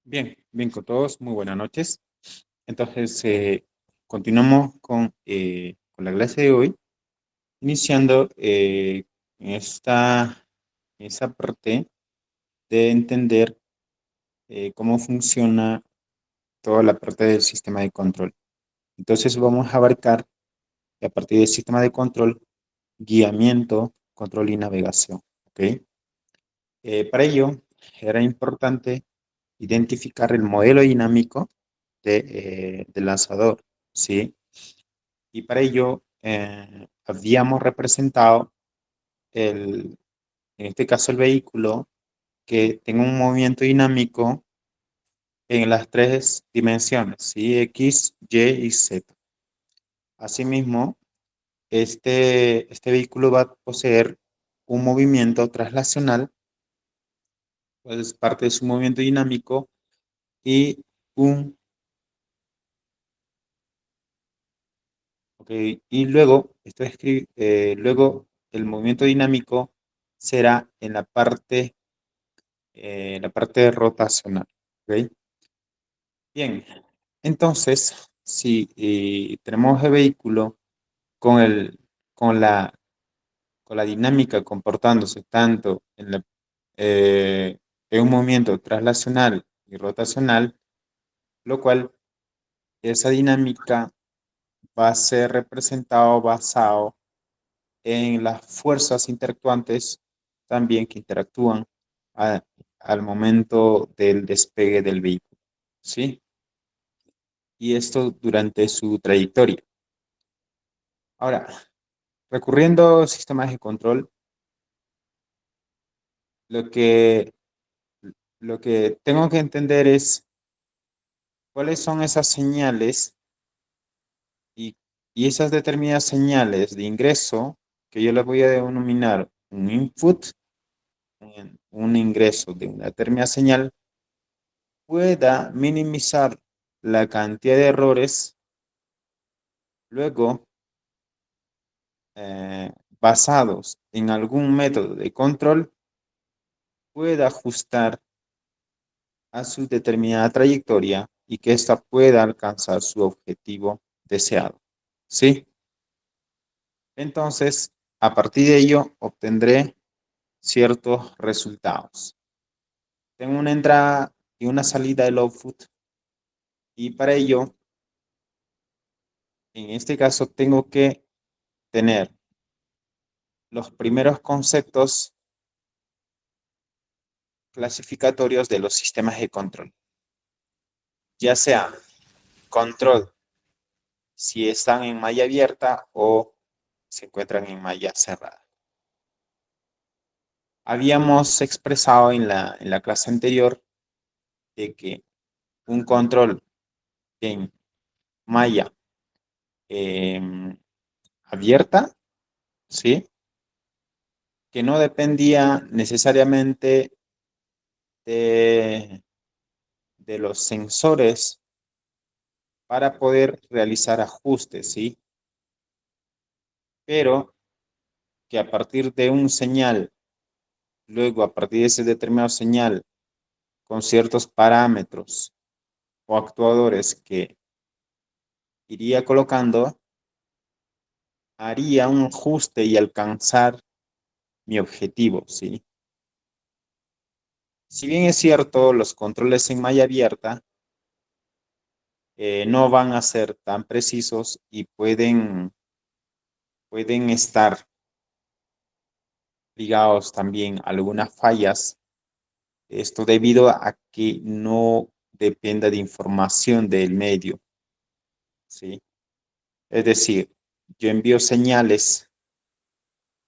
Bien, bien con todos, muy buenas noches. Entonces, continuamos con la clase de hoy, iniciando en esa parte de entender cómo funciona toda la parte del sistema de control. Entonces, vamos a abarcar a partir del sistema de control, guiamiento, control y navegación. ¿Ok? Para ello, era importante identificar el modelo dinámico del lanzador, ¿sí? Y para ello habíamos representado en este caso el vehículo, que tenga un movimiento dinámico en las tres dimensiones, ¿sí? X, Y y Z. Asimismo, este vehículo va a poseer un movimiento traslacional, pues parte de su movimiento dinámico, y un Ok, y luego, luego el movimiento dinámico será en la parte rotacional. ¿Ok? Bien, entonces, si tenemos el vehículo con, el, con, la, con la dinámica comportándose tanto en un movimiento traslacional y rotacional, lo cual esa dinámica va a ser representado basado en las fuerzas interactuantes también que interactúan a- al momento del despegue del vehículo, ¿sí? Y esto durante su trayectoria. Ahora, recurriendo a sistemas de control, lo que, lo que tengo que entender es cuáles son esas señales y, y esas determinadas señales de ingreso que yo les voy a denominar un input, un ingreso de una determinada señal pueda minimizar la cantidad de errores, luego basados en algún método de control, pueda ajustar a su determinada trayectoria y que ésta pueda alcanzar su objetivo deseado. ¿Sí? Entonces, a partir de ello, obtendré ciertos resultados. Tengo una entrada y una salida del output, y para ello, en este caso, tengo que tener los primeros conceptos clasificatorios de los sistemas de control, ya sea control si están en malla abierta o se encuentran en malla cerrada. Habíamos expresado en la clase anterior de que un control en malla eh, abierta, ¿sí? Que no dependía necesariamente de, de los sensores para poder realizar ajustes, ¿sí? Pero que a partir de un señal, luego a partir de ese determinado señal, con ciertos parámetros o actuadores que iría colocando, haría un ajuste y alcanzar mi objetivo, ¿sí? Si bien es cierto, los controles en malla abierta no van a ser tan precisos y pueden estar ligados también a algunas fallas. Esto debido a que no dependa de información del medio, ¿sí? Es decir, yo envío señales,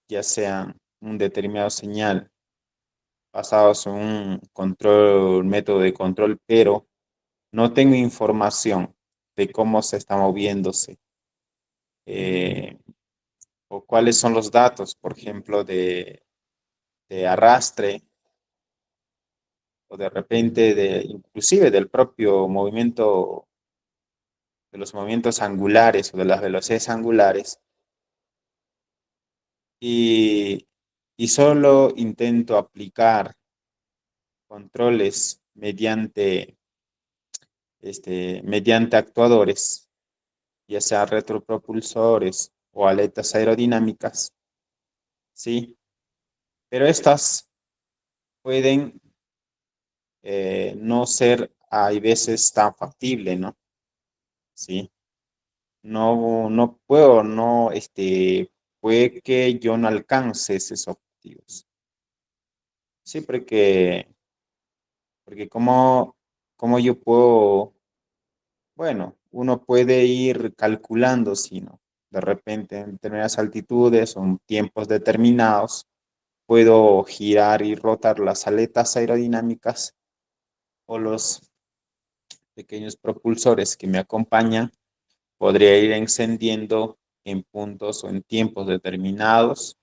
ya sean un determinado señal basados en un control, método de control, pero no tengo información de cómo se está moviéndose eh, o cuáles son los datos, por ejemplo, de arrastre o de repente inclusive del propio movimiento, de los movimientos angulares o de las velocidades angulares, y, y solo intento aplicar controles mediante mediante actuadores, ya sea retropropulsores o aletas aerodinámicas, ¿sí? Pero estas pueden no ser, hay veces, tan factible, ¿no? ¿Sí? No puedo, no, puede que yo no alcance esos objetivos. Sí, porque como yo puedo, bueno, uno puede ir calculando, si no, de repente en determinadas altitudes o en tiempos determinados, puedo girar y rotar las aletas aerodinámicas o los pequeños propulsores que me acompañan, podría ir encendiendo en puntos o en tiempos determinados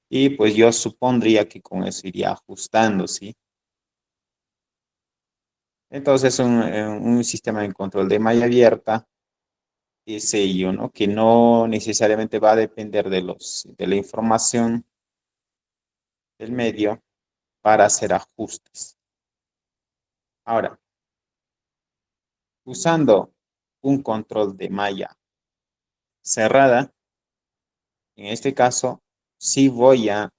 y pues yo supondría que con eso iría ajustando, ¿sí? Entonces un sistema de control de malla abierta es ello, ¿no? Que no necesariamente va a depender de la información del medio para hacer ajustes. Ahora, usando un control de malla cerrada, en este caso, sí voy a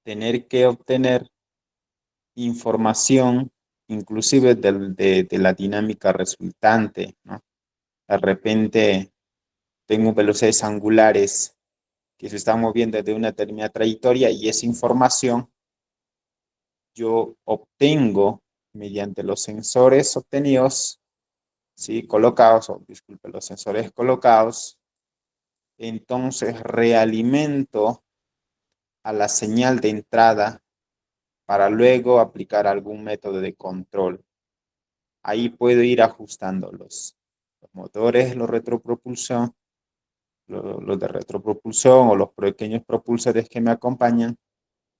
tener que obtener información, inclusive de la dinámica resultante, ¿no? De repente tengo velocidades angulares que se están moviendo de una determinada trayectoria y esa información yo obtengo mediante los sensores obtenidos, ¿sí? Colocados, o disculpe, los sensores colocados, entonces realimento a la señal de entrada para luego aplicar algún método de control. Ahí puedo ir ajustando los motores, los de retropropulsión o los pequeños propulsores que me acompañan,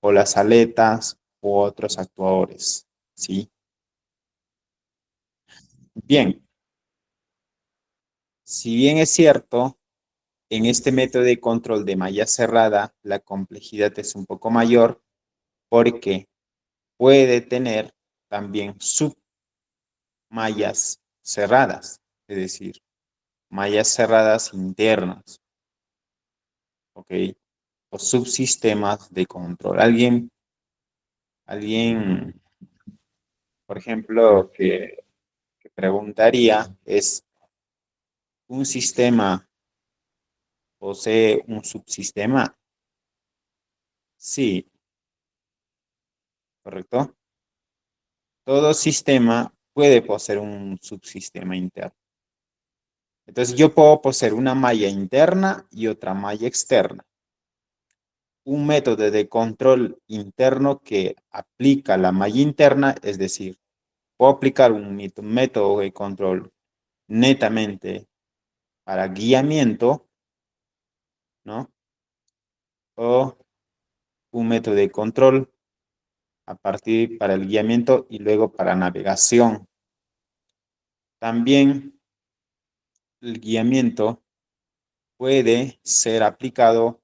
o las aletas u otros actuadores, ¿sí? Bien, si bien es cierto, en este método de control de malla cerrada, la complejidad es un poco mayor porque puede tener también submallas cerradas, es decir, mallas cerradas internas, ¿ok? O subsistemas de control. Alguien, por ejemplo, que preguntaría es, ¿un sistema posee un subsistema? Sí, ¿correcto? Todo sistema puede poseer un subsistema interno. Entonces yo puedo poseer una malla interna y otra malla externa. Un método de control interno que aplica la malla interna, es decir, puedo aplicar un método de control netamente para guiamiento, ¿no? O un método de control a partir para el guiamiento y luego para navegación. También el guiamiento puede ser aplicado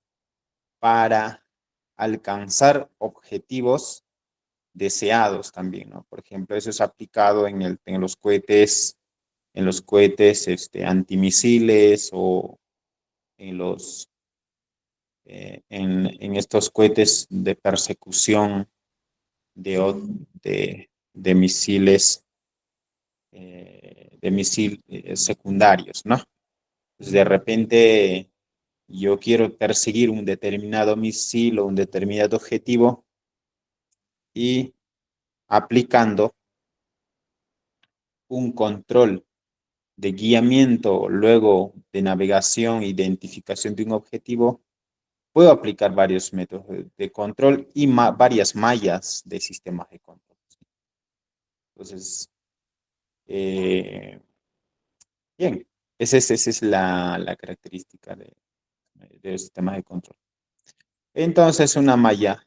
para alcanzar objetivos deseados también, ¿no? Por ejemplo, eso es aplicado en los cohetes antimisiles o en en estos cohetes de persecución de misiles, secundarios, ¿no? Pues de repente yo quiero perseguir un determinado misil o un determinado objetivo y aplicando un control de guiamiento, luego de navegación, identificación de un objetivo, puedo aplicar varios métodos de control y varias mallas de sistemas de control. Entonces, eh, bien, esa es la característica de los sistemas de control. Entonces, una malla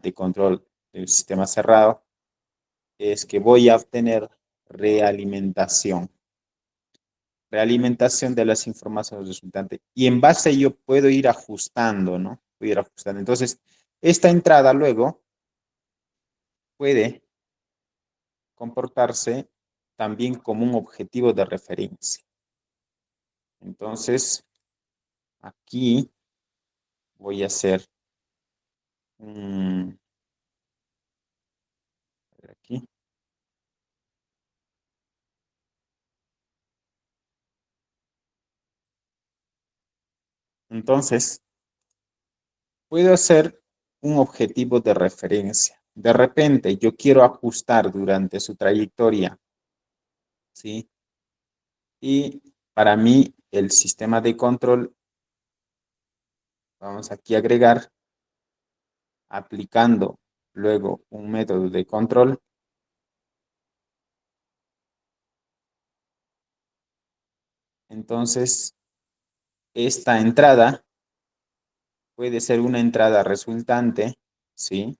de control del sistema cerrado es que voy a obtener realimentación. Realimentación de las informaciones resultantes. Y en base a ello puedo ir ajustando, ¿no? Puedo ir ajustando. Entonces, esta entrada luego puede comportarse también como un objetivo de referencia. Entonces, aquí voy a hacer aquí. Entonces, puedo hacer un objetivo de referencia. De repente, yo quiero ajustar durante su trayectoria, ¿sí? Y para mí, el sistema de control, vamos aquí a agregar, aplicando luego un método de control. Entonces, esta entrada puede ser una entrada resultante, ¿sí?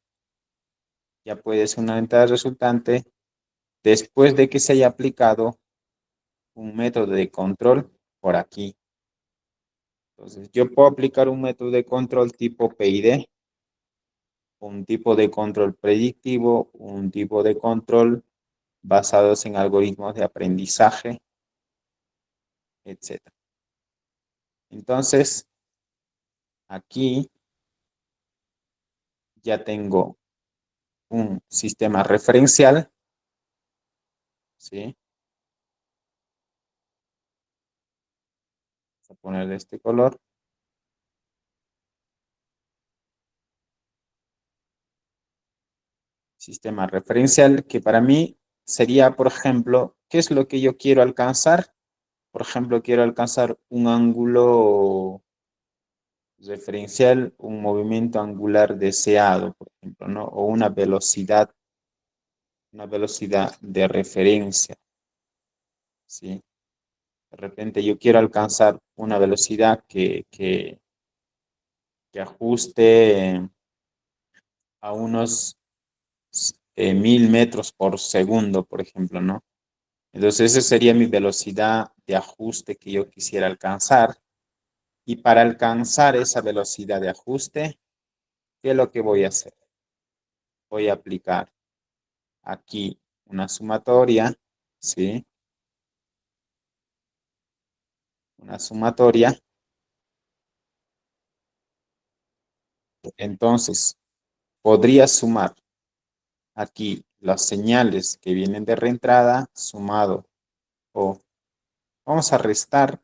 Ya puede ser una entrada resultante después de que se haya aplicado un método de control por aquí. Entonces, yo puedo aplicar un método de control tipo PID, un tipo de control predictivo, un tipo de control basados en algoritmos de aprendizaje, etc. Entonces, aquí ya tengo un sistema referencial, ¿sí? Vamos a poner de este color. Sistema referencial que para mí sería, por ejemplo, ¿qué es lo que yo quiero alcanzar? Por ejemplo, quiero alcanzar un ángulo referencial, un movimiento angular deseado, por ejemplo, ¿no? O una velocidad de referencia, ¿sí? De repente yo quiero alcanzar una velocidad que ajuste a unos 1000 metros por segundo, por ejemplo, ¿no? Entonces, esa sería mi velocidad de ajuste que yo quisiera alcanzar. Y para alcanzar esa velocidad de ajuste, ¿qué es lo que voy a hacer? Voy a aplicar aquí una sumatoria, ¿sí? Una sumatoria. Entonces, podría sumar aquí las señales que vienen de reentrada sumado o vamos a restar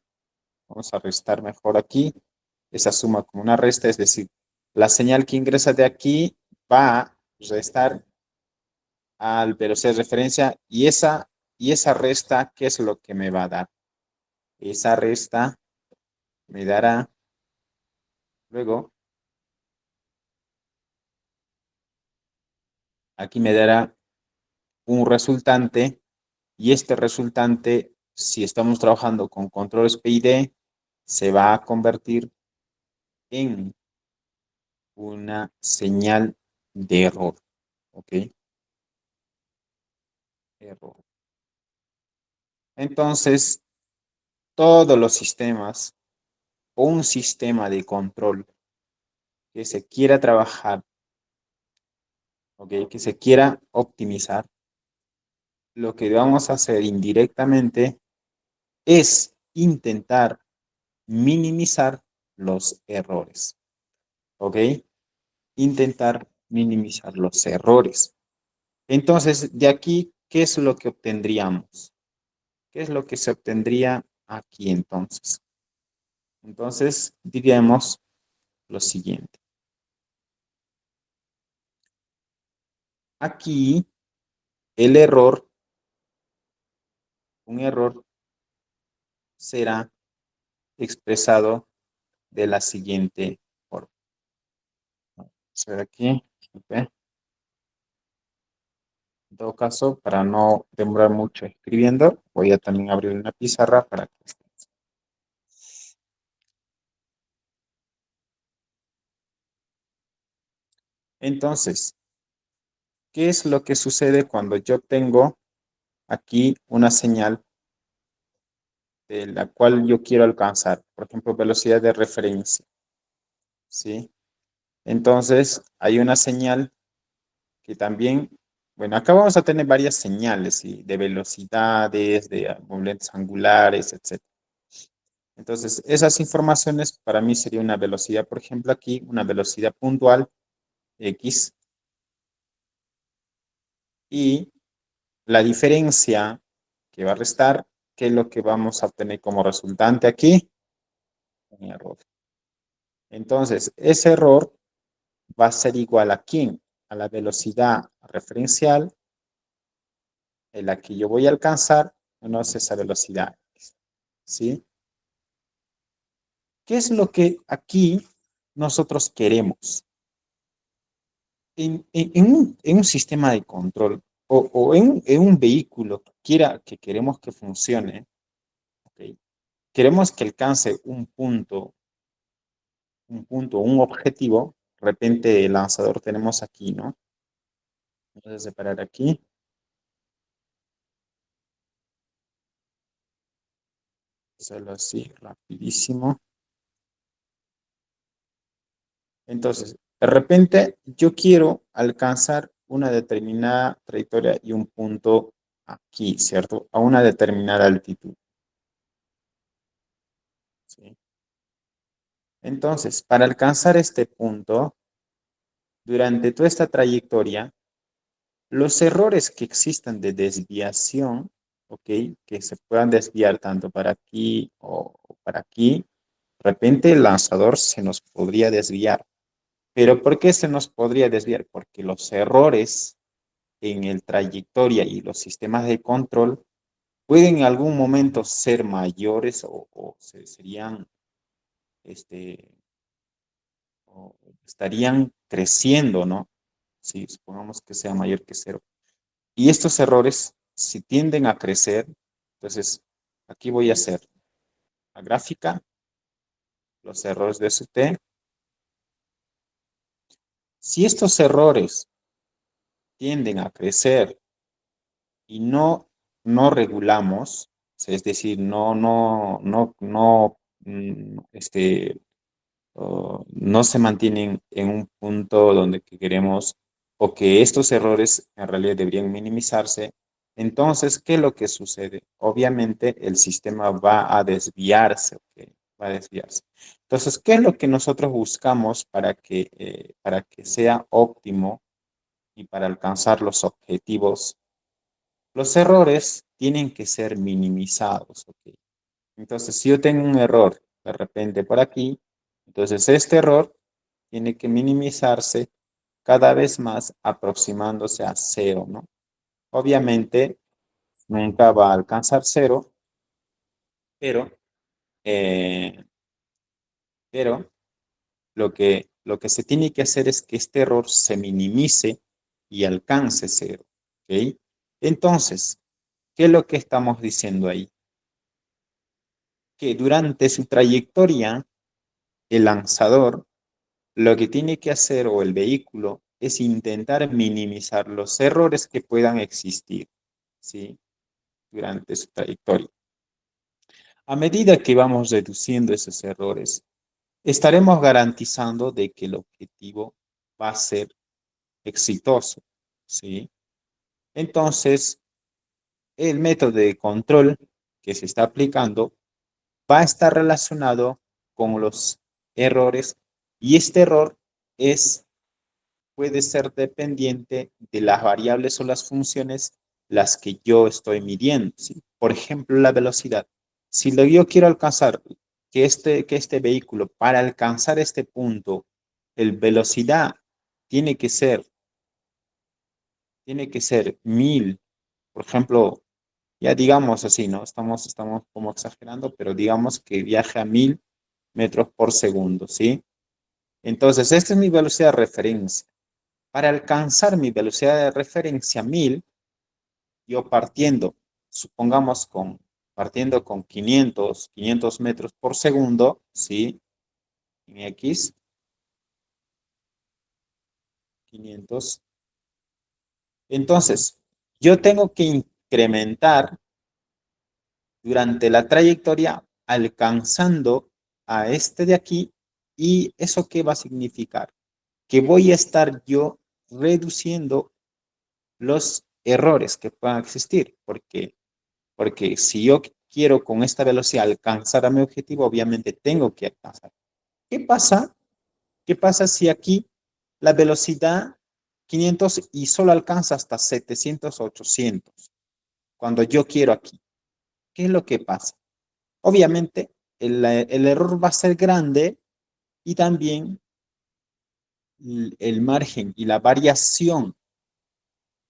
mejor aquí esa suma como una resta, es decir, la señal que ingresa de aquí va a restar al velocidad de referencia y esa resta, ¿qué es lo que me va a dar? Esa resta me dará luego, aquí me dará un resultante y este resultante, si estamos trabajando con controles PID, se va a convertir en una señal de error. ¿Ok? Error. Entonces, todos los sistemas o un sistema de control que se quiera trabajar, ¿ok? Que se quiera optimizar, lo que vamos a hacer indirectamente es intentar minimizar los errores. ¿Ok? Intentar minimizar los errores. Entonces, de aquí, ¿qué es lo que obtendríamos? ¿Qué es lo que se obtendría aquí entonces? Entonces, diríamos lo siguiente. Aquí, el error, un error será expresado de la siguiente forma. Vamos a ver aquí. ¿Okay? En todo caso, para no demorar mucho escribiendo, voy a también abrir una pizarra para que esté. Entonces, ¿qué es lo que sucede cuando yo tengo aquí una señal de la cual yo quiero alcanzar? Por ejemplo, velocidad de referencia, ¿sí? Entonces, hay una señal que también Bueno, acá vamos a tener varias señales, ¿sí? De velocidades, de movimientos angulares, etc. Entonces, esas informaciones para mí sería una velocidad, por ejemplo, aquí, una velocidad puntual, X, y la diferencia que va a restar, ¿qué es lo que vamos a obtener como resultante aquí? Un error. Entonces, ese error va a ser igual a ¿quién? A la velocidad referencial en la que yo voy a alcanzar, menos esa velocidad, ¿sí? ¿Qué es lo que aquí nosotros queremos? En un sistema de control o en un vehículo que que queremos que funcione, ¿ok? Queremos que alcance un objetivo. De repente el lanzador tenemos aquí, ¿no? Vamos a separar aquí. Solo así, rapidísimo. Entonces, de repente yo quiero alcanzar una determinada trayectoria y un punto aquí, ¿cierto? A una determinada altitud, ¿sí? Entonces, para alcanzar este punto, durante toda esta trayectoria, los errores que existan de desviación, ¿ok? Que se puedan desviar tanto para aquí o para aquí, de repente el lanzador se nos podría desviar. ¿Pero por qué se nos podría desviar? Porque los errores en el trayectoria y los sistemas de control pueden en algún momento ser mayores serían, este, o estarían creciendo, ¿no? Si supongamos que sea mayor que cero. Y estos errores, si tienden a crecer, entonces aquí voy a hacer la gráfica, los errores de ST. Si estos errores tienden a crecer y no regulamos, es decir, no se mantienen en un punto donde queremos o que estos errores en realidad deberían minimizarse, entonces, ¿qué es lo que sucede? Obviamente el sistema va a desviarse, ¿ok? Va a desviarse. Entonces, ¿qué es lo que nosotros buscamos para que sea óptimo y para alcanzar los objetivos? Los errores tienen que ser minimizados, ¿ok? Entonces, si yo tengo un error de repente por aquí, entonces este error tiene que minimizarse cada vez más aproximándose a cero, ¿no? Obviamente, nunca va a alcanzar cero, pero, eh, pero lo que se tiene que hacer es que este error se minimice y alcance cero, ¿ok? Entonces, ¿qué es lo que estamos diciendo ahí? Que durante su trayectoria, el lanzador lo que tiene que hacer o el vehículo es intentar minimizar los errores que puedan existir, ¿sí? Durante su trayectoria. A medida que vamos reduciendo esos errores, estaremos garantizando de que el objetivo va a ser exitoso, ¿sí? Entonces, el método de control que se está aplicando va a estar relacionado con los errores y este error es puede ser dependiente de las variables o las funciones las que yo estoy midiendo, ¿sí? Por ejemplo, la velocidad. Si yo quiero alcanzar que este vehículo, para alcanzar este punto, el velocidad tiene que ser, tiene que ser 1000, por ejemplo, ya digamos así, ¿no? Estamos como exagerando, pero digamos que viaje a 1000 metros por segundo, ¿sí? Entonces, esta es mi velocidad de referencia. Para alcanzar mi velocidad de referencia 1000, yo supongamos partiendo con 500 metros por segundo, ¿sí? En X, 500. Entonces, yo tengo que incrementar durante la trayectoria alcanzando a este de aquí. ¿Y eso qué va a significar? Que voy a estar yo reduciendo los errores que puedan existir, porque si yo quiero con esta velocidad alcanzar a mi objetivo, obviamente tengo que alcanzar. ¿Qué pasa? ¿Qué pasa si aquí la velocidad 500 y solo alcanza hasta 700 o 800? Cuando yo quiero aquí, ¿qué es lo que pasa? Obviamente, el error va a ser grande y también el margen y la variación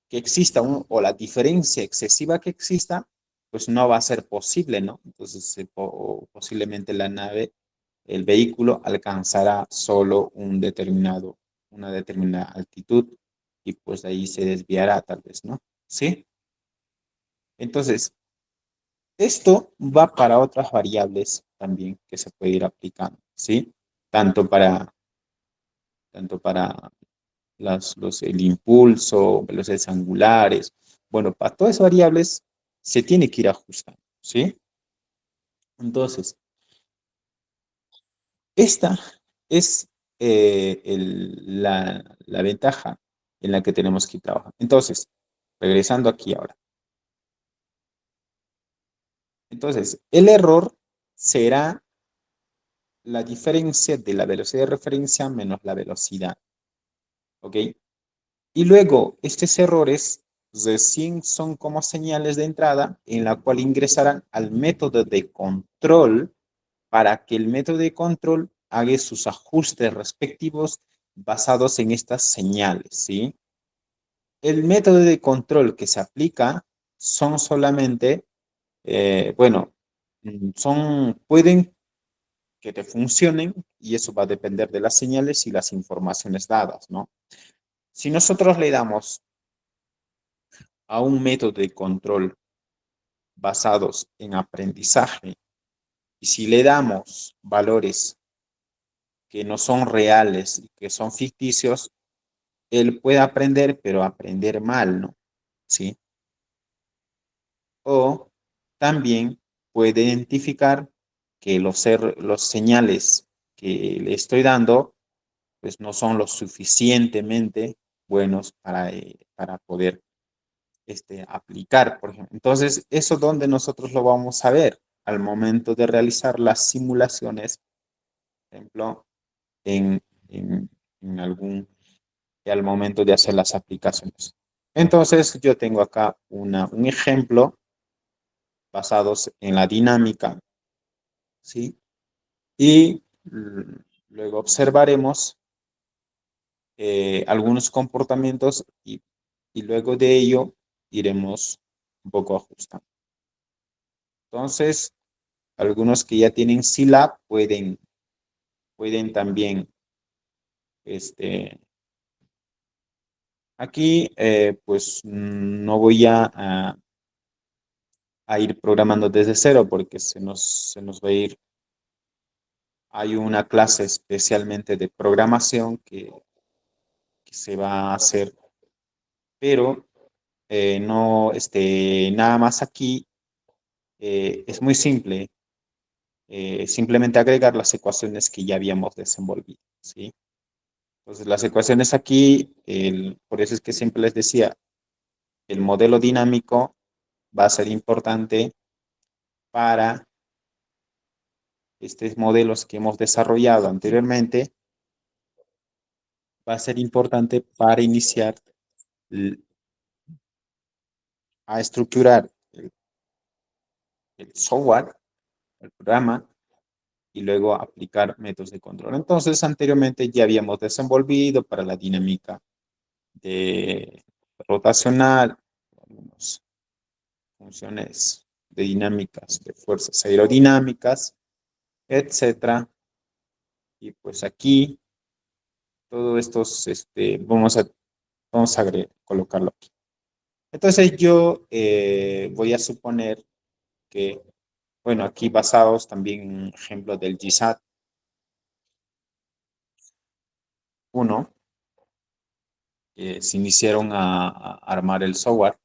que exista o la diferencia excesiva que exista, pues no va a ser posible, ¿no? Entonces, posiblemente la nave, el vehículo alcanzará solo una determinada altitud y pues de ahí se desviará tal vez, ¿no? ¿Sí? Entonces, esto va para otras variables también que se puede ir aplicando, ¿sí? Tanto para, tanto para el impulso, velocidades angulares. Bueno, para todas esas variables se tiene que ir ajustando, ¿sí? Entonces, esta es la ventaja en la que tenemos que ir trabajando. Entonces, regresando aquí ahora. Entonces, el error será la diferencia de la velocidad de referencia menos la velocidad, ¿ok? Y luego, estos errores recién son como señales de entrada en la cual ingresarán al método de control para que el método de control haga sus ajustes respectivos basados en estas señales, ¿sí? El método de control que se aplica son solamente, bueno, pueden que te funcionen y eso va a depender de las señales y las informaciones dadas, ¿no? Si nosotros le damos a un método de control basados en aprendizaje y si le damos valores que no son reales y que son ficticios, él puede aprender, pero aprender mal, ¿no? ¿Sí? O también puede identificar que los señales que le estoy dando, pues no son lo suficientemente buenos para poder aplicar, por ejemplo. Entonces, ¿eso dónde nosotros lo vamos a ver? Al momento de realizar las simulaciones, por ejemplo, en, en, en algún, al momento de hacer las aplicaciones. Entonces, yo tengo acá un ejemplo basados en la dinámica, ¿sí? Y luego observaremos algunos comportamientos y luego de ello iremos un poco ajustando. Entonces, algunos que ya tienen SILAB pueden también, aquí pues no voy a ir programando desde cero porque se nos va a ir. Hay una clase especialmente de programación que se va a hacer, pero no, nada más aquí es muy simple. Simplemente agregar las ecuaciones que ya habíamos desenvolvido, ¿sí? Entonces, las ecuaciones aquí, por eso es que siempre les decía, el modelo dinámico va a ser importante para estos modelos que hemos desarrollado anteriormente, va a ser importante para iniciar a estructurar el software, el programa, y luego aplicar métodos de control. Entonces, anteriormente ya habíamos desenvolvido para la dinámica de rotacional, algunas funciones de dinámicas de fuerzas aerodinámicas, etcétera. Y pues aquí, todo esto vamos a colocarlo aquí. Entonces yo voy a suponer que, bueno, aquí basados también en un ejemplo del GSAT 1, se iniciaron a armar el software,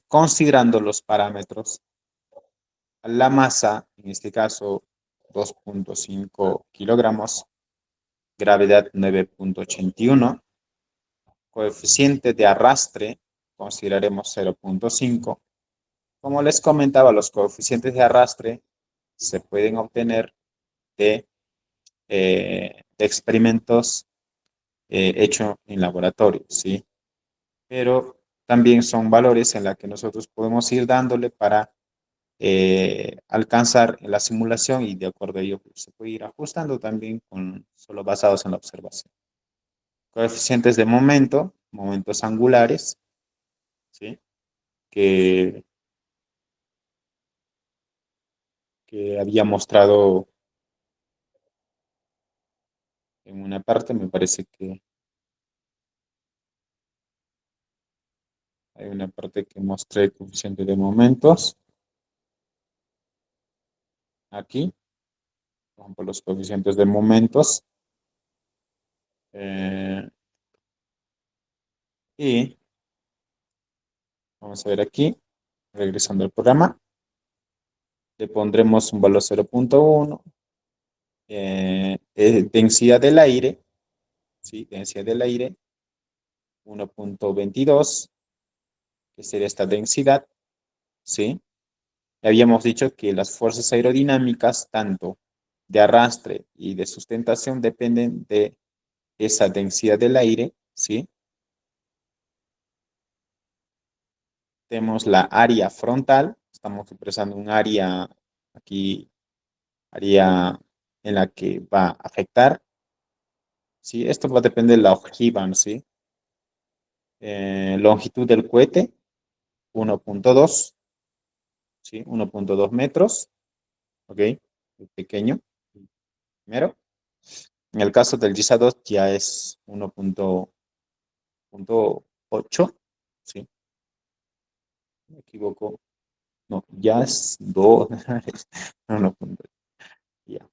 considerando los parámetros, la masa, en este caso 2.5 kilogramos, gravedad 9.81, Coeficiente de arrastre, consideraremos 0.5. Como les comentaba, los coeficientes de arrastre se pueden obtener de experimentos hechos en laboratorio, ¿sí? Pero también son valores en los que nosotros podemos ir dándole para alcanzar la simulación y de acuerdo a ello pues, se puede ir ajustando también con solo basados en la observación. Coeficientes de momento, momentos angulares, ¿sí? que, que había mostrado en una parte, me parece que hay una parte que mostré coeficiente de momentos, aquí, por ejemplo, los coeficientes de momentos, eh, y vamos a ver aquí, regresando al programa, le pondremos un valor 0.1, densidad del aire, ¿sí? Densidad del aire, 1.22, que sería esta densidad, ¿sí? Habíamos dicho que las fuerzas aerodinámicas, tanto de arrastre y de sustentación, dependen de esa densidad del aire, ¿sí? Tenemos la área frontal, estamos expresando un área aquí, área en la que va a afectar, ¿sí? Esto va a depender de la ojiva, ¿sí? Longitud del cohete, 1.2, ¿sí? 1.2 metros, ¿ok? Pequeño, primero. En el caso del GISA-2 ya es 1.8, ¿sí? Me equivoco. No, ya es 2. No, no, ya.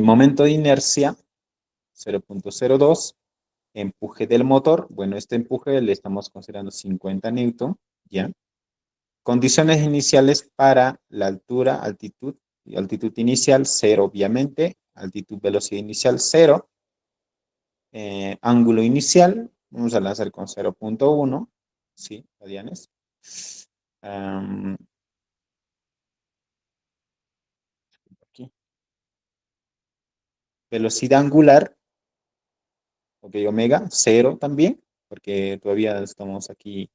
Momento de inercia, 0.02. Empuje del motor. Bueno, este empuje le estamos considerando 50 newton, ¿ya? Condiciones iniciales para la altura, altitud y altitud inicial, 0, obviamente. Altitud, velocidad inicial, 0. Ángulo inicial, vamos a lanzar con 0.1, ¿sí? Radianes. Um, aquí. Velocidad angular, ok, omega, 0 también, porque todavía estamos aquí,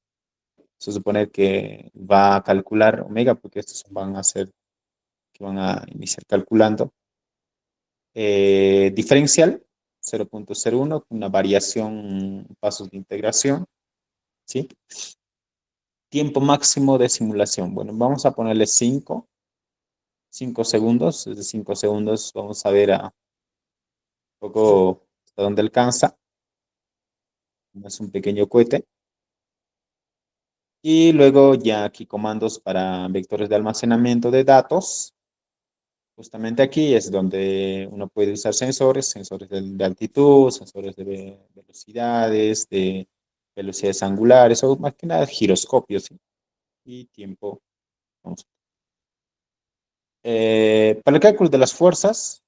se supone que va a calcular omega, porque estos van a ser, que van a iniciar calculando. Diferencial, 0.01, una variación, pasos de integración, ¿sí? Tiempo máximo de simulación, bueno, vamos a ponerle 5 segundos, desde 5 segundos vamos a ver a un poco hasta dónde alcanza, es un pequeño cohete. Y luego ya aquí comandos para vectores de almacenamiento de datos. Justamente aquí es donde uno puede usar sensores, sensores de altitud, sensores de velocidades, de velocidades angulares o más que nada giroscopios, ¿sí? Y tiempo. Vamos. Para el cálculo de las fuerzas,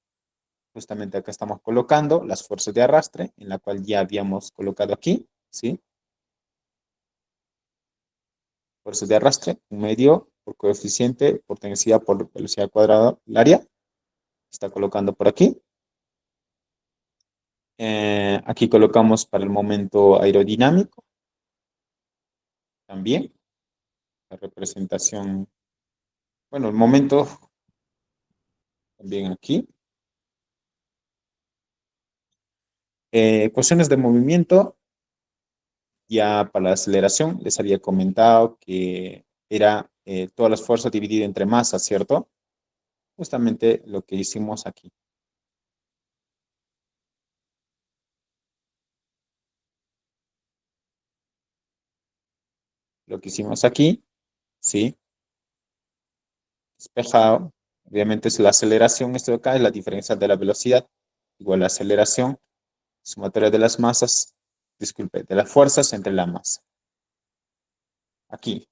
justamente acá estamos colocando las fuerzas de arrastre, en la cual ya habíamos colocado aquí, ¿sí? Fuerzas de arrastre, un medio por coeficiente, por densidad, por velocidad cuadrada, el área. Está colocando por aquí. Aquí colocamos para el momento aerodinámico, también, la representación, bueno, el momento también aquí. Ecuaciones de movimiento, ya para la aceleración, les había comentado que era todas las fuerzas divididas entre masas, ¿cierto? Justamente lo que hicimos aquí. Lo que hicimos aquí, ¿sí? Despejado. Obviamente es la aceleración, esto de acá es la diferencia de la velocidad, igual la aceleración, sumatoria de las masas, disculpe, de las fuerzas entre la masa. Aquí.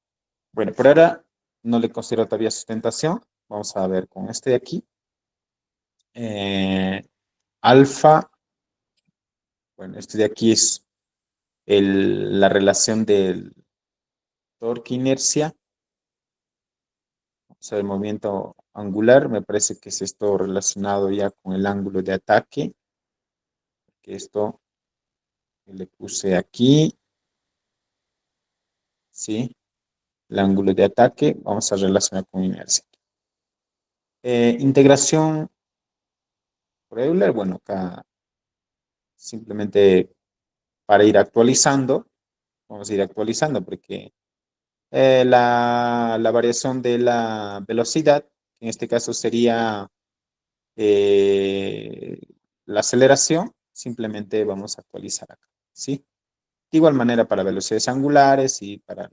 Bueno, por ahora no le considero todavía sustentación. Vamos a ver con este de aquí. Alfa, bueno, este de aquí es la relación del torque inercia, o sea, el movimiento angular, me parece que es esto relacionado ya con el ángulo de ataque, que esto le puse aquí, ¿sí? El ángulo de ataque, vamos a relacionar con inercia. Integración por Euler, bueno, acá simplemente para ir actualizando, vamos a ir actualizando porque la variación de la velocidad, en este caso sería eh, la aceleración, simplemente vamos a actualizar acá, ¿sí? De igual manera para velocidades angulares y para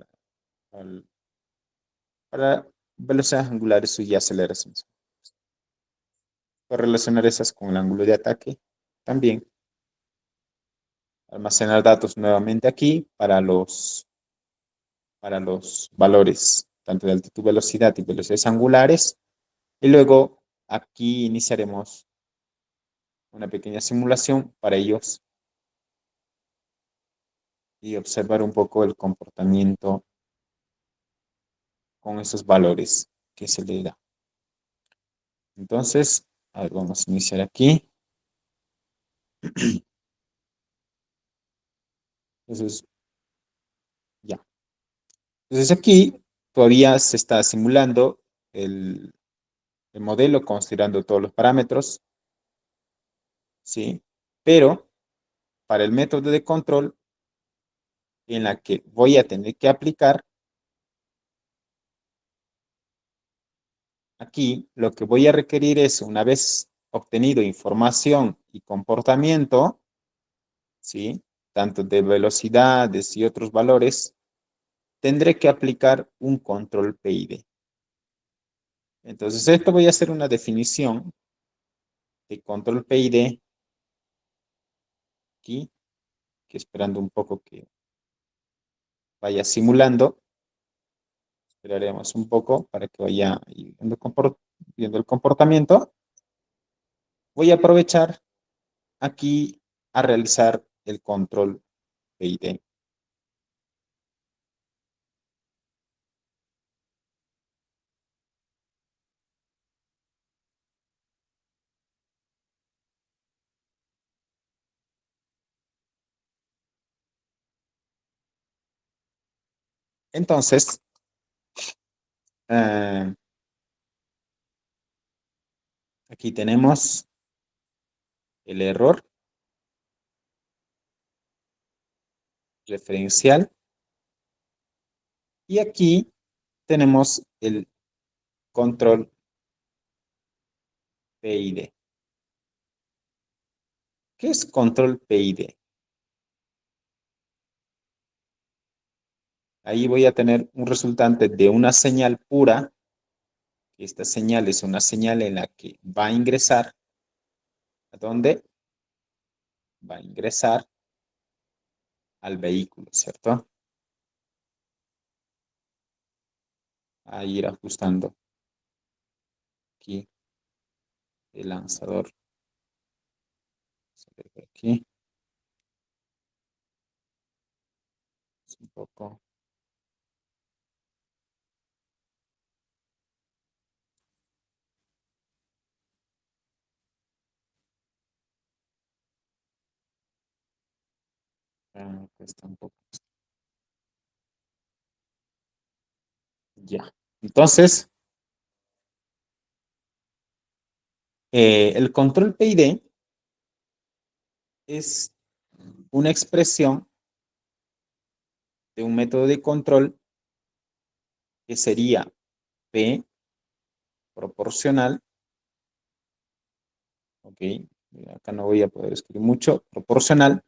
velocidades angulares y aceleraciones. Para relacionar esas con el ángulo de ataque, también almacenar datos nuevamente aquí para los valores tanto de altitud, velocidad y velocidades angulares. Y luego aquí iniciaremos una pequeña simulación para ellos y observar un poco el comportamiento con esos valores que se le da. Entonces, a ver, vamos a iniciar aquí. Entonces, ya. Entonces aquí todavía se está simulando el modelo considerando todos los parámetros, ¿sí? Pero para el método de control en la que voy a tener que aplicar, aquí lo que voy a requerir es, una vez obtenido información y comportamiento, ¿sí? Tanto de velocidades y otros valores, tendré que aplicar un control PID. Entonces, esto voy a hacer una definición de control PID aquí, que esperando un poco que vaya simulando. Esperaremos un poco para que vaya viendo el comportamiento. Voy a aprovechar aquí a realizar el control PID. Entonces, eh, aquí tenemos el error referencial y aquí tenemos el control PID. ¿Qué es control PID? Ahí voy a tener un resultante de una señal pura. Esta señal es una señal en la que va a ingresar. ¿A dónde? Va a ingresar al vehículo, ¿cierto? A ir ajustando aquí el lanzador. Aquí. Un poco. Cuesta un poco. Ya. Entonces, el control PID es una expresión de un método de control que sería P proporcional, ok, acá no voy a poder escribir mucho, proporcional,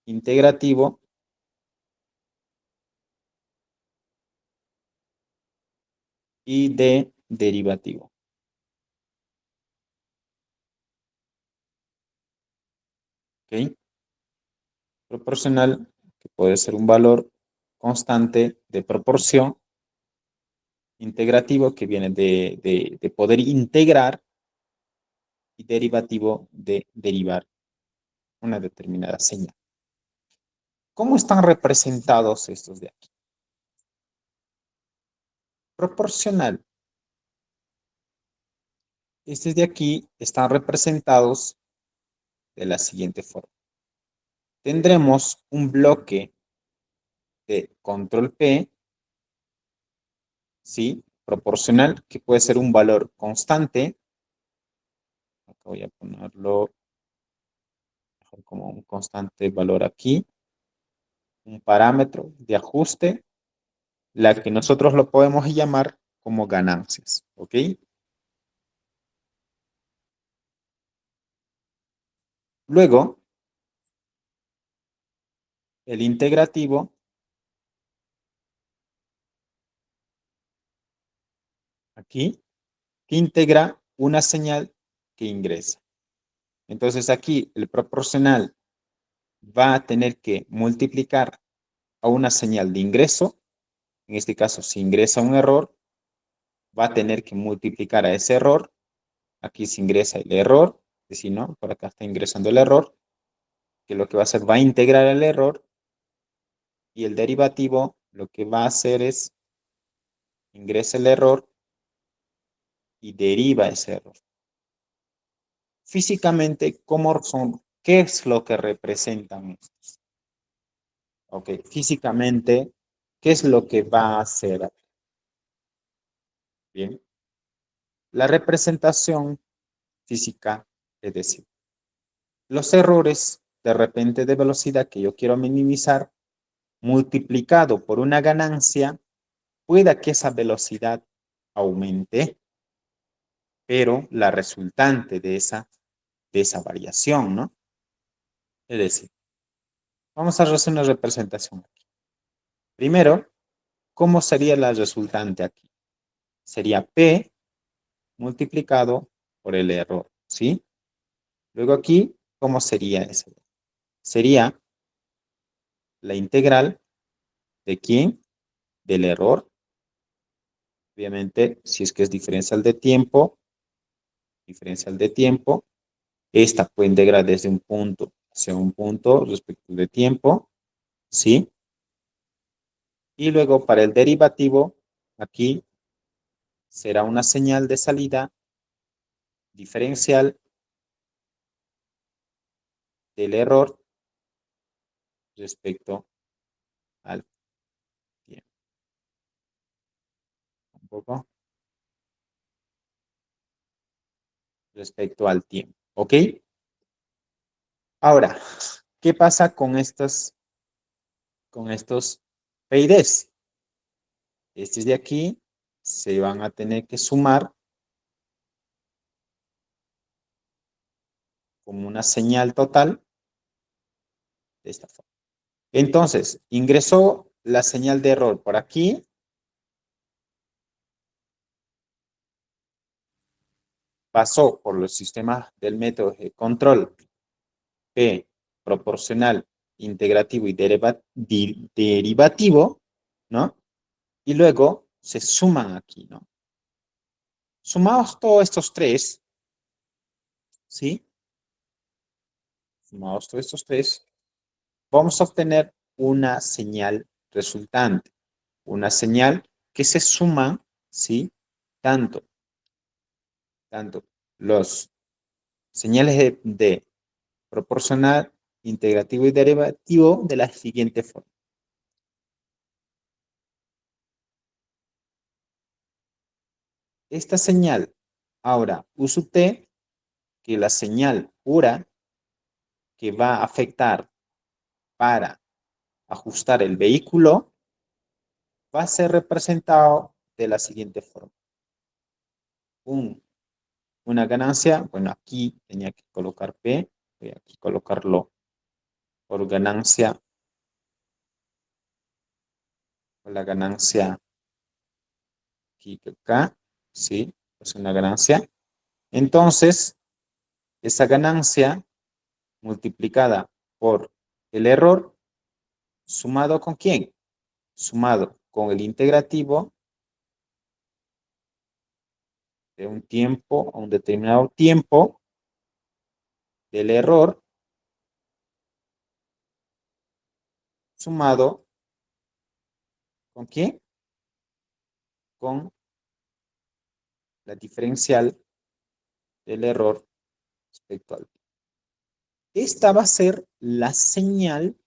integrativo y de derivativo. ¿Ok? Proporcional, que puede ser un valor constante de proporción, integrativo, que viene de poder integrar, y derivativo de derivar una determinada señal. ¿Cómo están representados estos de aquí? Proporcional. Estos de aquí están representados de la siguiente forma. Tendremos un bloque de control P, ¿sí? Proporcional, que puede ser un valor constante. Acá voy a ponerlo como un constante valor aquí. Un parámetro de ajuste, la que nosotros lo podemos llamar como ganancias, ¿ok? Luego, el integrativo, aquí, que integra una señal que ingresa. Entonces aquí el proporcional va a tener que multiplicar a una señal de ingreso. En este caso, si ingresa un error, va a tener que multiplicar a ese error. Aquí se ingresa el error, es decir, no, por acá está ingresando el error, que lo que va a hacer va a integrar el error y el derivativo lo que va a hacer es ingresa el error y deriva ese error. Físicamente, ¿cómo son? ¿Qué es lo que representan estos? Ok, físicamente, ¿qué es lo que va a hacer? Bien, la representación física, es decir, los errores de repente de velocidad que yo quiero minimizar, multiplicado por una ganancia, pueda que esa velocidad aumente, pero la resultante de esa variación, ¿no? Es decir, vamos a hacer una representación aquí. Primero, ¿cómo sería la resultante aquí? Sería P multiplicado por el error, ¿sí? Luego aquí, ¿cómo sería ese? Sería la integral de quién? Del error. Obviamente, si es que es diferencial de tiempo, esta puede integrar desde un punto hacia un punto respecto de tiempo, ¿sí? Y luego para el derivativo, aquí será una señal de salida diferencial del error respecto al tiempo. Un poco respecto al tiempo, ¿ok? Ahora, ¿qué pasa con estos PIDs? Estos de aquí se van a tener que sumar como una señal total de esta forma. Entonces, ingresó la señal de error por aquí. Pasó por los sistemas del método de control P, proporcional, integrativo y derivativo, ¿no? Y luego se suman aquí, ¿no? Sumados todos estos tres, ¿sí? Sumados todos estos tres, vamos a obtener una señal resultante, una señal que se suma, ¿sí? Tanto, tanto los señales de proporcional, integrativo y derivativo de la siguiente forma. Esta señal, ahora, U sub T, que la señal pura que va a afectar para ajustar el vehículo, va a ser representado de la siguiente forma. Una ganancia, bueno, aquí tenía que colocar P, voy a aquí colocarlo por ganancia, la ganancia aquí acá, ¿sí? Es una ganancia. Entonces, esa ganancia multiplicada por el error, ¿sumado con quién? Sumado con el integrativo de un tiempo a un determinado tiempo del error sumado, ¿con qué? Con la diferencial del error respecto al B. Esta va a ser la señal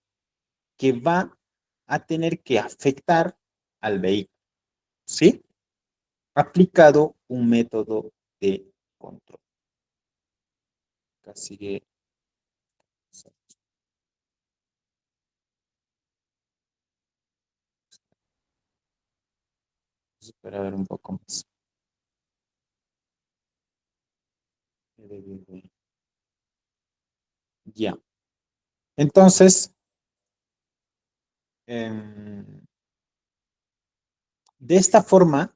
que va a tener que afectar al vehículo, ¿sí? Aplicado un método de control. Acá sigue. Espera a ver un poco más. Ya. Entonces, de esta forma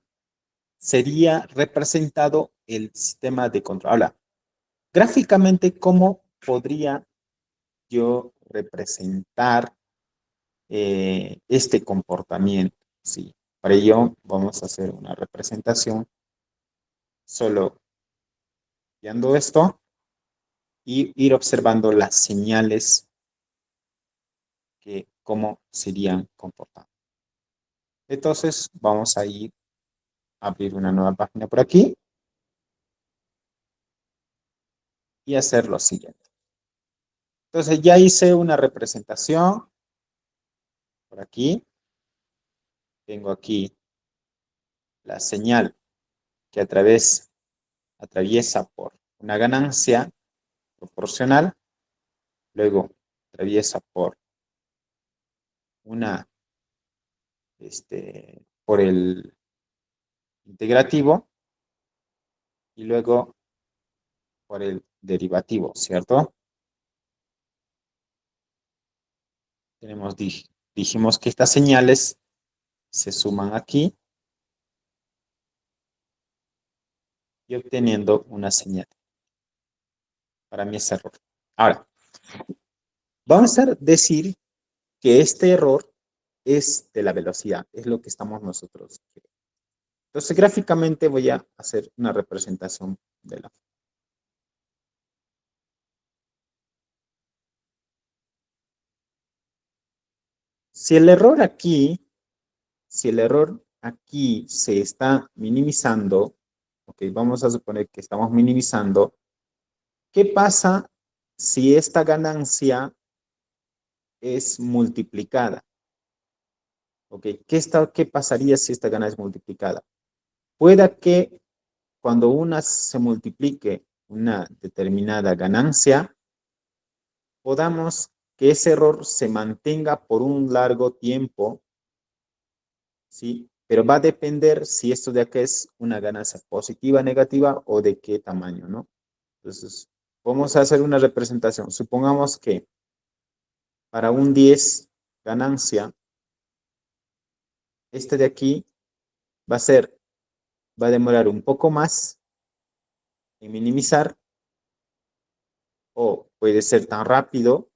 sería representado el sistema de control. Ahora, gráficamente, ¿cómo podría yo representar este comportamiento? Sí, para ello vamos a hacer una representación solo viendo esto y ir observando las señales que cómo serían comportando. Entonces vamos a ir a abrir una nueva página por aquí y hacer lo siguiente. Entonces ya hice una representación por aquí. Tengo aquí la señal que atraviesa por una ganancia proporcional, luego atraviesa por una, por el integrativo y luego por el derivativo, ¿cierto? Dijimos que estas señales se suman aquí y obteniendo una señal. Para mí es error. Ahora, vamos a decir que este error es de la velocidad, es lo que estamos nosotros. Entonces, gráficamente voy a hacer una representación de la. Si el error aquí se está minimizando, ok, vamos a suponer que estamos minimizando, ¿qué pasa si esta ganancia es multiplicada? Ok, ¿qué pasaría si esta ganancia es multiplicada? Puede que cuando se multiplique una determinada ganancia, podamos que ese error se mantenga por un largo tiempo, ¿sí? Pero va a depender si esto de acá es una ganancia positiva, negativa o de qué tamaño, ¿no? Entonces, vamos a hacer una representación. Supongamos que para un 10 ganancia, este de aquí va a demorar un poco más en minimizar o puede ser tan rápido,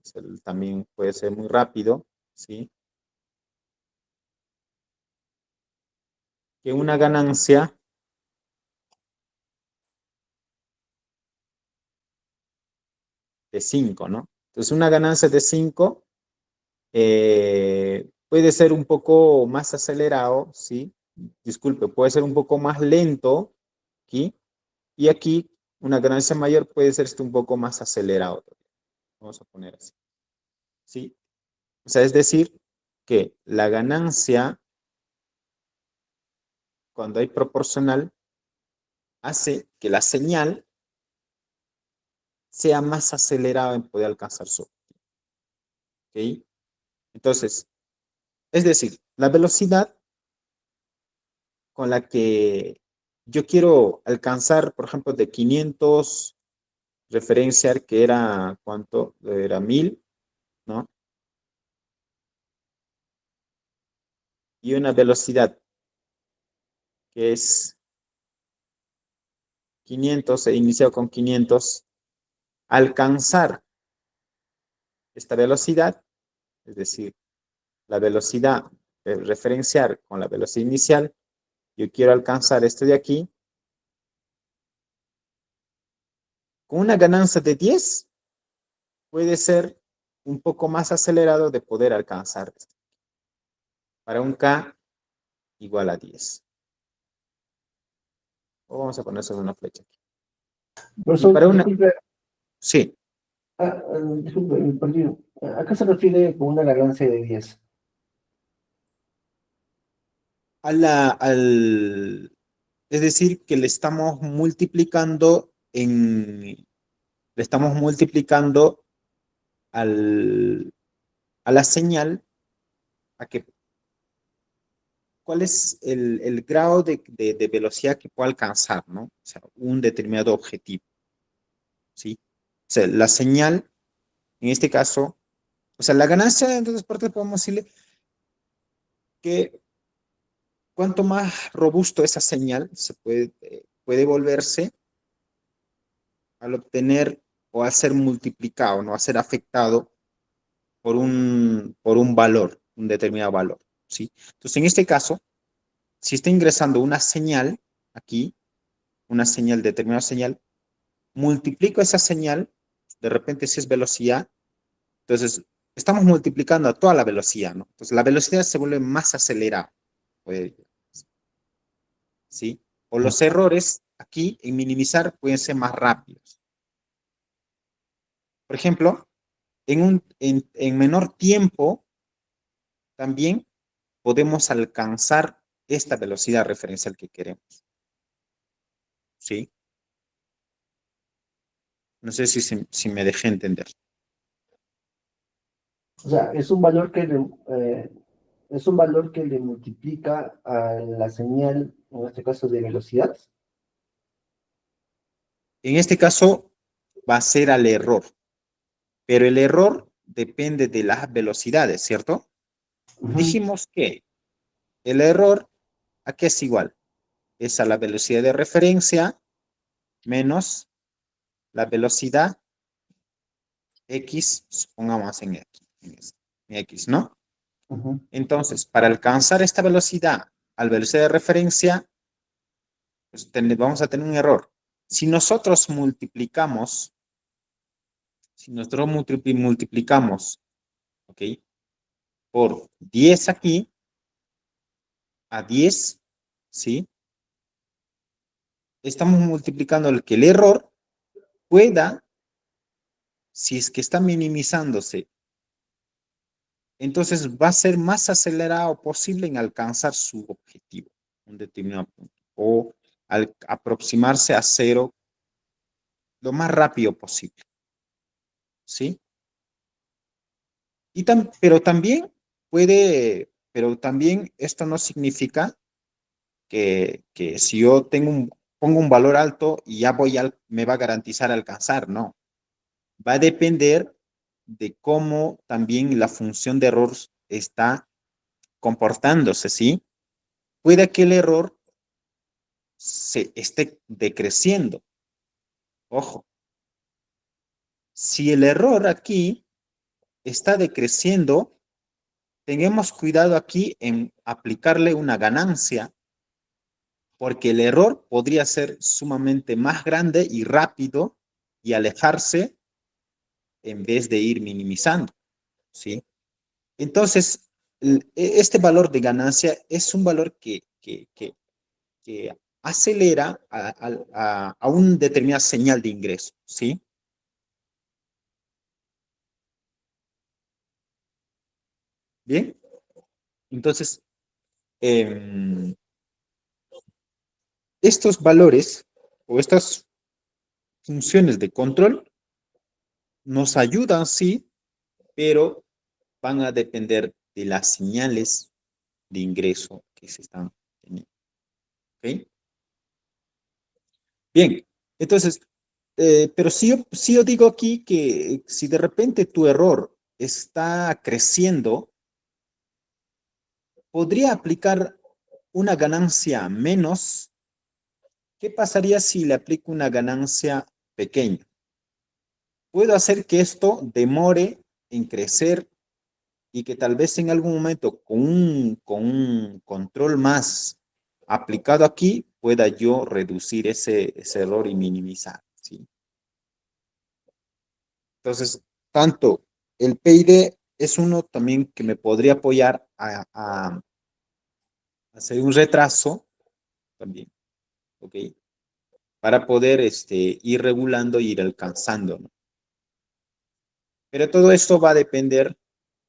también puede ser muy rápido, ¿sí? Que una ganancia de 5, ¿no? Entonces, una ganancia de 5 puede ser un poco más acelerado, ¿sí? Disculpe, puede ser un poco más lento aquí. Y aquí, una ganancia mayor puede ser un poco más acelerado. Vamos a poner así, ¿sí? O sea, es decir, que la ganancia, cuando hay proporcional, hace que la señal sea más acelerada en poder alcanzar su objetivo. ¿Ok? Entonces, es decir, la velocidad con la que yo quiero alcanzar, por ejemplo, de 500, referenciar que era, ¿cuánto? Era 1000, ¿no? Y una velocidad que es 500, he iniciado con 500, alcanzar esta velocidad, es decir, la velocidad referenciar con la velocidad inicial, yo quiero alcanzar este de aquí, con una ganancia de 10, puede ser un poco más acelerado de poder alcanzar esto. Para un K igual a 10. O vamos a poner sobre una flecha aquí. Y Profesor, para una... disculpe, Sí, disculpe, me perdí. ¿A qué se refiere con una ganancia de 10? es decir, que le estamos multiplicando al, a la señal a que cuál es el grado de velocidad que puede alcanzar, ¿no? O sea, un determinado objetivo, ¿sí? O sea, la señal, en este caso, o sea, la ganancia, entonces, parte podemos decirle que cuanto más robusto esa señal puede volverse al obtener o a ser multiplicado, ¿no? A ser afectado por un valor, un determinado valor, ¿sí? Entonces, en este caso, si está ingresando una señal aquí, una señal, determinada señal, multiplico esa señal, de repente si es velocidad, entonces estamos multiplicando a toda la velocidad, ¿no? Entonces la velocidad se vuelve más acelerada, ¿sí? O los errores aquí en minimizar pueden ser más rápidos. Por ejemplo, en menor tiempo también podemos alcanzar esta velocidad referencial que queremos, ¿sí? No sé si me dejé entender. O sea, es un valor que le multiplica a la señal, en este caso de velocidad. En este caso va a ser al error, pero el error depende de las velocidades, ¿cierto? Ujú, Dijimos que el error, ¿a qué es igual? Es a la velocidad de referencia menos la velocidad X, supongamos en X, ¿no? ujú. Entonces, para alcanzar esta velocidad a la velocidad de referencia, pues vamos a tener un error. Si nosotros multiplicamos, ¿ok? Por 10 aquí, a 10, ¿sí? Estamos multiplicando el que el error pueda, si es que está minimizándose, entonces va a ser más acelerado posible en alcanzar su objetivo, un determinado punto, o al aproximarse a cero lo más rápido posible, ¿sí? Pero también esto no significa que si yo pongo un valor alto y ya me va a garantizar alcanzar, no. Va a depender de cómo también la función de error está comportándose, ¿sí? Puede que el error se esté decreciendo. Ojo, si el error aquí está decreciendo, tengamos cuidado aquí en aplicarle una ganancia, porque el error podría ser sumamente más grande y rápido y alejarse en vez de ir minimizando, ¿sí? Entonces, este valor de ganancia es un valor que acelera a una determinada señal de ingreso, ¿sí? Bien, entonces, eh, estos valores o estas funciones de control nos ayudan, sí, pero van a depender de las señales de ingreso que se están teniendo. ¿Ok? Bien, entonces, pero si yo digo aquí que si de repente tu error está creciendo, podría aplicar una ganancia menos. ¿Qué pasaría si le aplico una ganancia pequeña? Puedo hacer que esto demore en crecer y que tal vez en algún momento con un control más aplicado aquí pueda yo reducir ese error y minimizar, ¿sí? Entonces, tanto el PID es uno también que me podría apoyar a hacer un retraso también, ¿ok? Para poder ir regulando e ir alcanzando, ¿no? Pero todo esto va a depender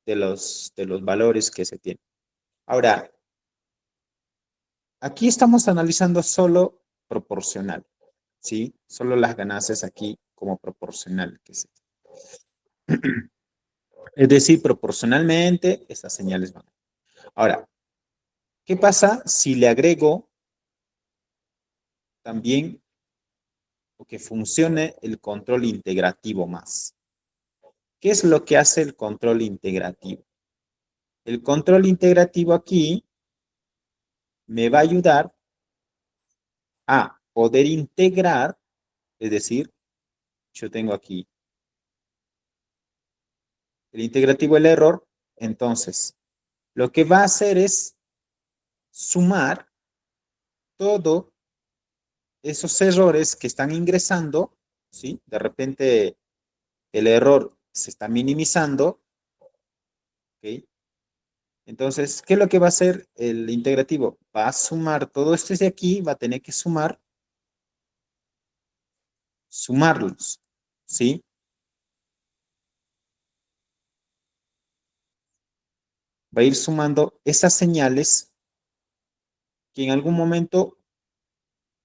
de los valores que se tienen. Ahora, aquí estamos analizando solo proporcional, ¿sí? Solo las ganancias aquí como proporcional. Es decir, proporcionalmente, estas señales van. Ahora, ¿qué pasa si le agrego también o que funcione el control integrativo más? ¿Qué es lo que hace el control integrativo? El control integrativo aquí me va a ayudar a poder integrar, es decir, yo tengo aquí el integrativo del error, entonces lo que va a hacer es sumar todos esos errores que están ingresando, ¿sí? De repente el error se está minimizando, ¿ok? Entonces, ¿qué es lo que va a hacer el integrativo? Va a sumar todo esto de aquí, va a tener que sumarlos, ¿sí? Va a ir sumando esas señales que en algún momento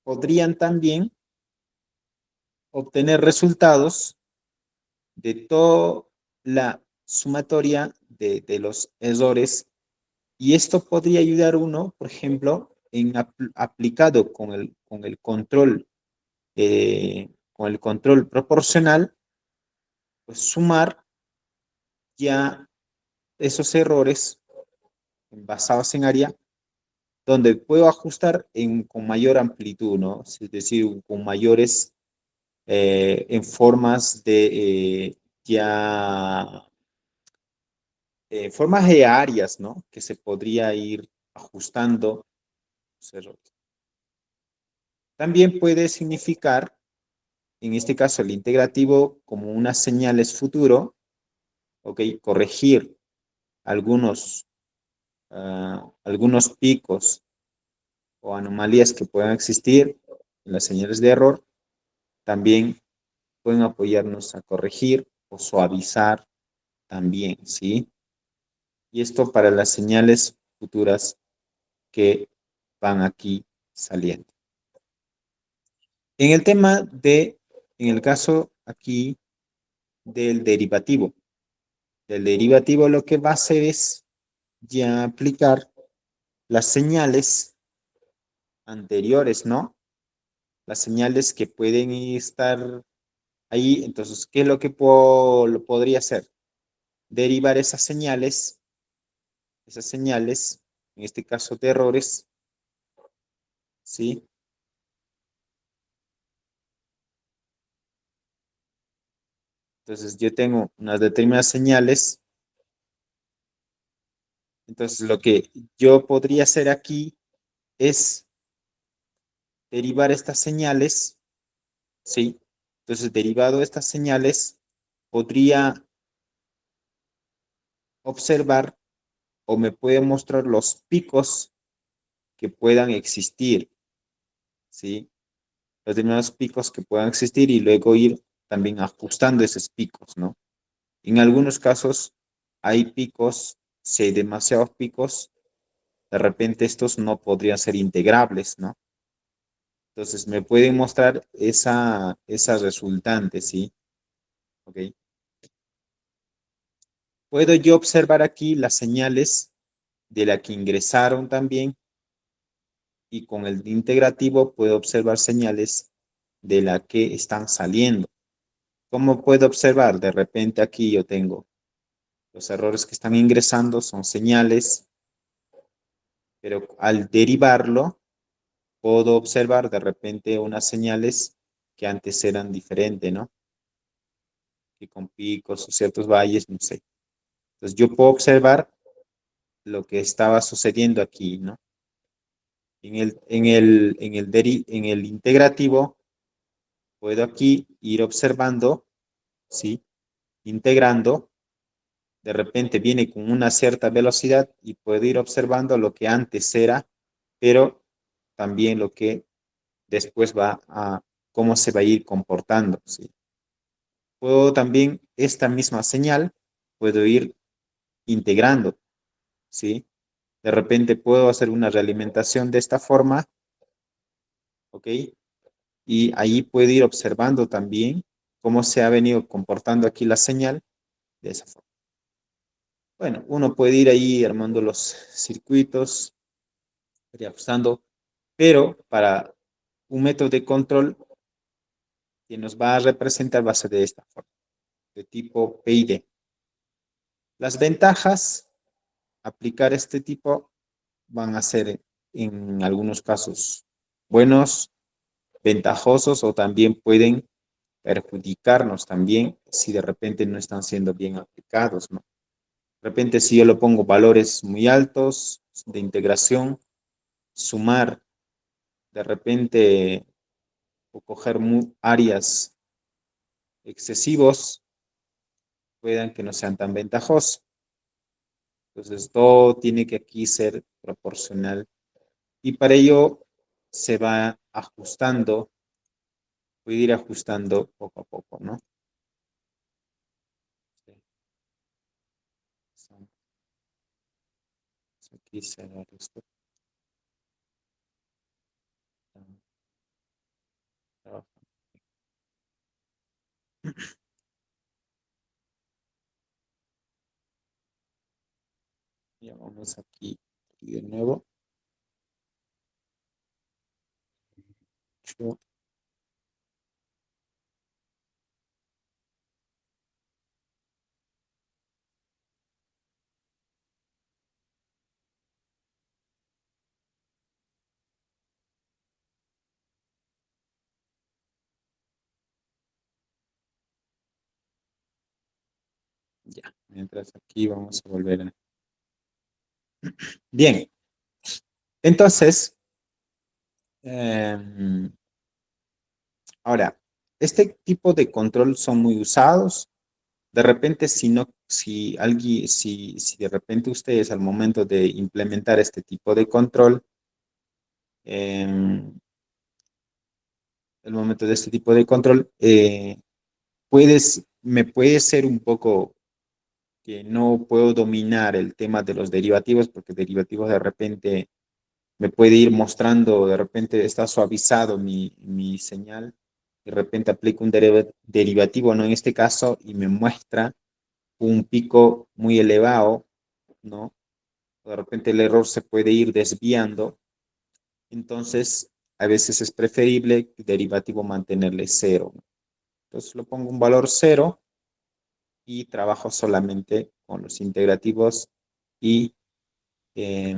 podrían también obtener resultados de toda la sumatoria de los errores, y esto podría ayudar uno, por ejemplo, aplicado con el control proporcional, pues sumar ya esos errores basados en área donde puedo ajustar con mayor amplitud, ¿no? Es decir, con mayores en formas ya formas de áreas, ¿no? Que se podría ir ajustando los errores. También puede significar, en este caso, el integrativo como unas señales futuro, ¿ok? Corregir algunos, algunos picos o anomalías que puedan existir en las señales de error. También pueden apoyarnos a corregir o suavizar también, ¿sí? Y esto para las señales futuras que van aquí saliendo. En el tema en el caso aquí del derivativo lo que va a hacer es ya aplicar las señales anteriores, ¿no? Las señales que pueden estar ahí. Entonces, ¿qué es lo que lo podría hacer? Derivar esas señales, en este caso de errores, ¿sí? Entonces, yo tengo unas determinadas señales. Entonces, lo que yo podría hacer aquí es derivar estas señales, ¿sí? Entonces, derivado de estas señales, podría observar o me puede mostrar los picos que puedan existir, ¿sí? Los determinados picos que puedan existir y luego ir también ajustando esos picos, ¿no? En algunos casos hay picos, si hay demasiados picos, de repente estos no podrían ser integrables, ¿no? Entonces me pueden mostrar esa resultante, ¿sí? ¿Ok? Puedo yo observar aquí las señales de la que ingresaron también, y con el integrativo puedo observar señales de la que están saliendo. ¿Cómo puedo observar? De repente aquí yo tengo los errores que están ingresando, son señales, pero al derivarlo puedo observar de repente unas señales que antes eran diferentes, ¿no? Que con picos o ciertos valles, no sé. Entonces yo puedo observar lo que estaba sucediendo aquí, ¿no? En el integrativo puedo aquí ir observando, ¿sí? Integrando de repente viene con una cierta velocidad y puedo ir observando lo que antes era, pero también lo que después va a, cómo se va a ir comportando, ¿sí? Puedo también esta misma señal, puedo ir integrando, ¿sí? De repente puedo hacer una realimentación de esta forma, ¿ok? Y ahí puedo ir observando también cómo se ha venido comportando aquí la señal de esa forma. Bueno, uno puede ir ahí armando los circuitos, ir ajustando, pero para un método de control que nos va a representar va a ser de esta forma, de tipo PID. Las ventajas, aplicar este tipo van a ser en algunos casos buenos, ventajosos o también pueden perjudicarnos también si de repente no están siendo bien aplicados, ¿no? De repente si yo le pongo valores muy altos de integración, sumar de repente o coger áreas excesivos, puedan que no sean tan ventajosos. Entonces todo tiene que aquí ser proporcional y para ello se va ajustando, puede ir ajustando poco a poco, ¿no? Aquí cerrar esto. Ya vamos aquí de nuevo. Ya, mientras aquí vamos a volver a... Bien, entonces, ahora, este tipo de control son muy usados. De repente, si no, si alguien, si de repente ustedes al momento de implementar este tipo de control, el momento de este tipo de control, me puede ser un poco que no puedo dominar el tema de los derivativos, porque derivativos de repente me puede ir mostrando, de repente está suavizado mi señal, de repente aplico un derivativo, no en este caso, y me muestra un pico muy elevado, ¿no? De repente el error se puede ir desviando, entonces a veces es preferible el derivativo mantenerle cero, ¿no? Entonces lo pongo un valor cero y trabajo solamente con los integrativos y, eh,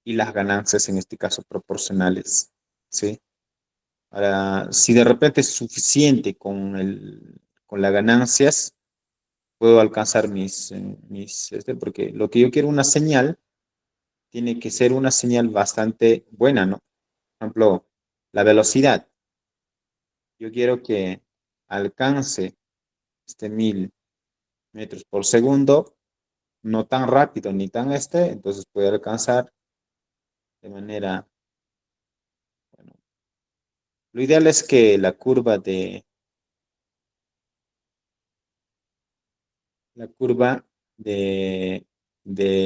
y las ganancias, en este caso proporcionales, ¿sí? Ahora, si de repente es suficiente con las ganancias, puedo alcanzar porque lo que yo quiero una señal, tiene que ser una señal bastante buena, ¿no? Por ejemplo, la velocidad. Yo quiero que alcance 1000 metros por segundo, no tan rápido ni tan entonces puede alcanzar de manera, bueno, lo ideal es que la curva de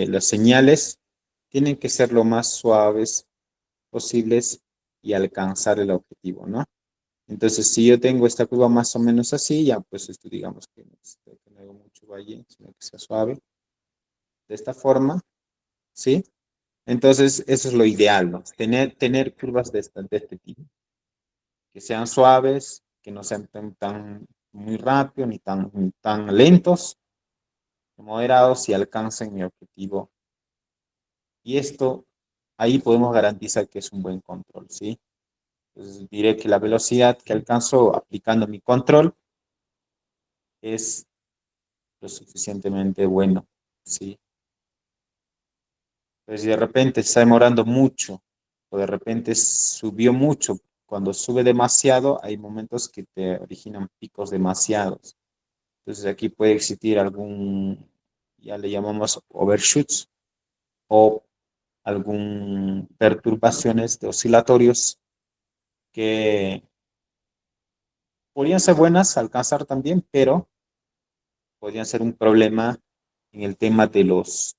las señales tienen que ser lo más suaves posibles y alcanzar el objetivo, ¿no? Entonces, si yo tengo esta curva más o menos así, ya pues esto digamos que no hago mucho valle, sino que sea suave, de esta forma, ¿sí? Entonces, eso es lo ideal, ¿no? Tener curvas de este tipo, que sean suaves, que no sean tan muy rápidos ni tan lentos, moderados y alcancen mi objetivo. Y esto, ahí podemos garantizar que es un buen control, ¿sí? Entonces, diré que la velocidad que alcanzo aplicando mi control es lo suficientemente bueno, ¿sí? Pero si de repente está demorando mucho o de repente subió mucho, cuando sube demasiado, hay momentos que te originan picos demasiados. Entonces aquí puede existir algún, ya le llamamos overshoots o algún perturbaciones de oscilatorios que podrían ser buenas alcanzar también, pero podrían ser un problema en el tema de los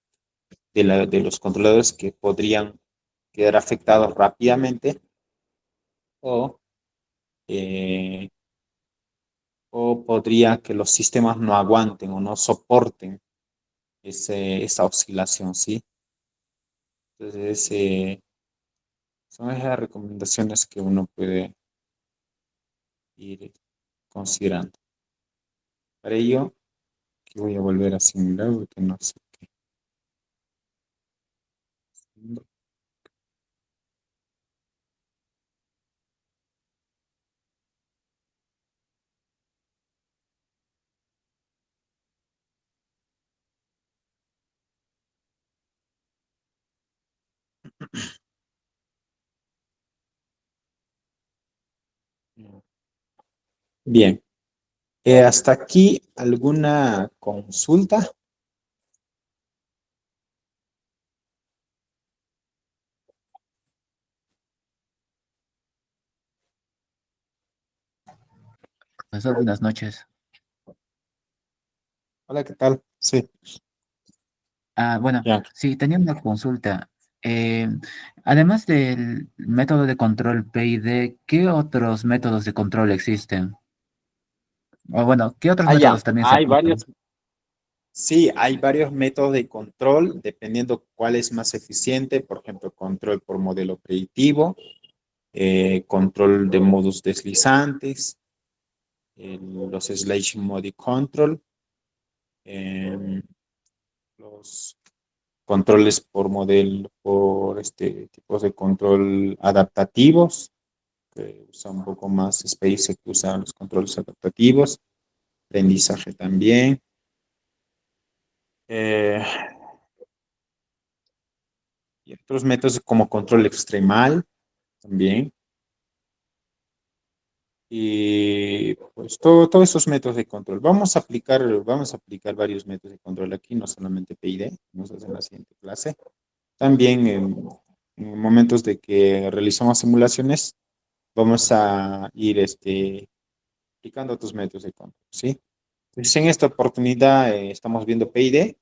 controladores que podrían quedar afectados rápidamente o, eh, o podría que los sistemas no aguanten o no soporten esa oscilación, ¿sí? Entonces, son esas recomendaciones que uno puede ir considerando. Para ello, que voy a volver a simular porque no sé qué. Bien, hasta aquí alguna consulta. Profesor, buenas noches. Hola, ¿qué tal? Sí, Bueno, ya. sí, tenía una consulta. Eh, Además del método de control PID, ¿qué otros métodos de control existen? O bueno, ¿qué otros Ah, métodos ya. también se Hay aplican? varios, sí, hay varios métodos de control, dependiendo cuál es más eficiente. Por ejemplo, control por modelo predictivo, control de modos deslizantes, los Sliding Mode Control, em, los controles por modelo, por tipos de control adaptativos, que usa un poco más Space que usa los controles adaptativos, aprendizaje también. Eh, y otros métodos como control extremal también. Y pues todos esos métodos de control. Vamos a aplicar varios métodos de control aquí, no solamente PID, vamos a hacer en la siguiente clase. También en momentos de que realizamos simulaciones, vamos a ir aplicando otros métodos de control, ¿sí? Entonces, en esta oportunidad estamos viendo PID,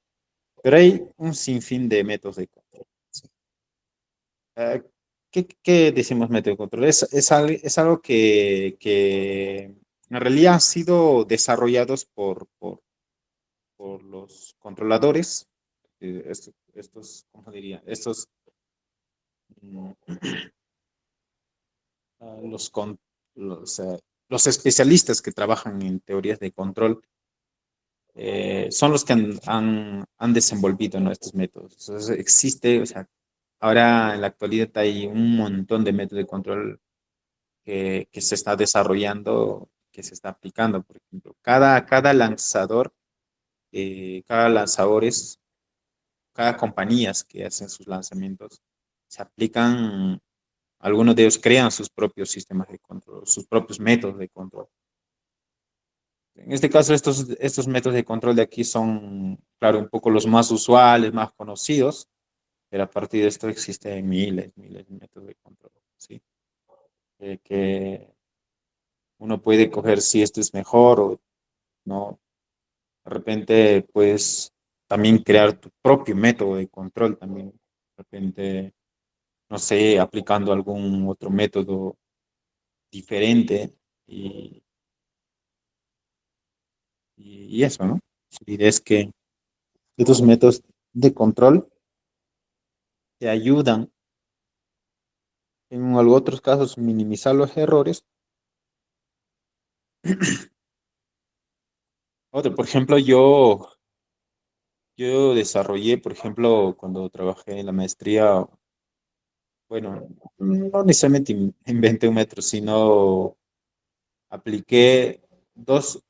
pero hay un sinfín de métodos de control. ¿Sí? Ah, ¿qué decimos método de control? Es algo que en realidad han sido desarrollados por los controladores, ¿cómo diría? Mm, los, con, los especialistas que trabajan en teorías de control son los que han desenvolvido, ¿no?, estos métodos. Entonces, existe, o sea, ahora en la actualidad hay un montón de métodos de control que se está desarrollando, que se está aplicando. Por ejemplo, cada lanzadores, cada compañías que hacen sus lanzamientos, se aplican, algunos de ellos crean sus propios sistemas de control, sus propios métodos de control. En este caso, estos métodos de control de aquí son, claro, un poco los más usuales, más conocidos, pero a partir de esto existen miles de métodos de control, ¿sí? Que uno puede coger si esto es mejor o no. De repente, puedes también crear tu propio método de control también. De repente, no sé, aplicando algún otro método diferente y, y eso, ¿no? Y es que estos métodos de control te ayudan en otros casos minimizar los errores. Otro, por ejemplo, yo desarrollé, por ejemplo, cuando trabajé en la maestría, bueno, no necesariamente inventé un método, sino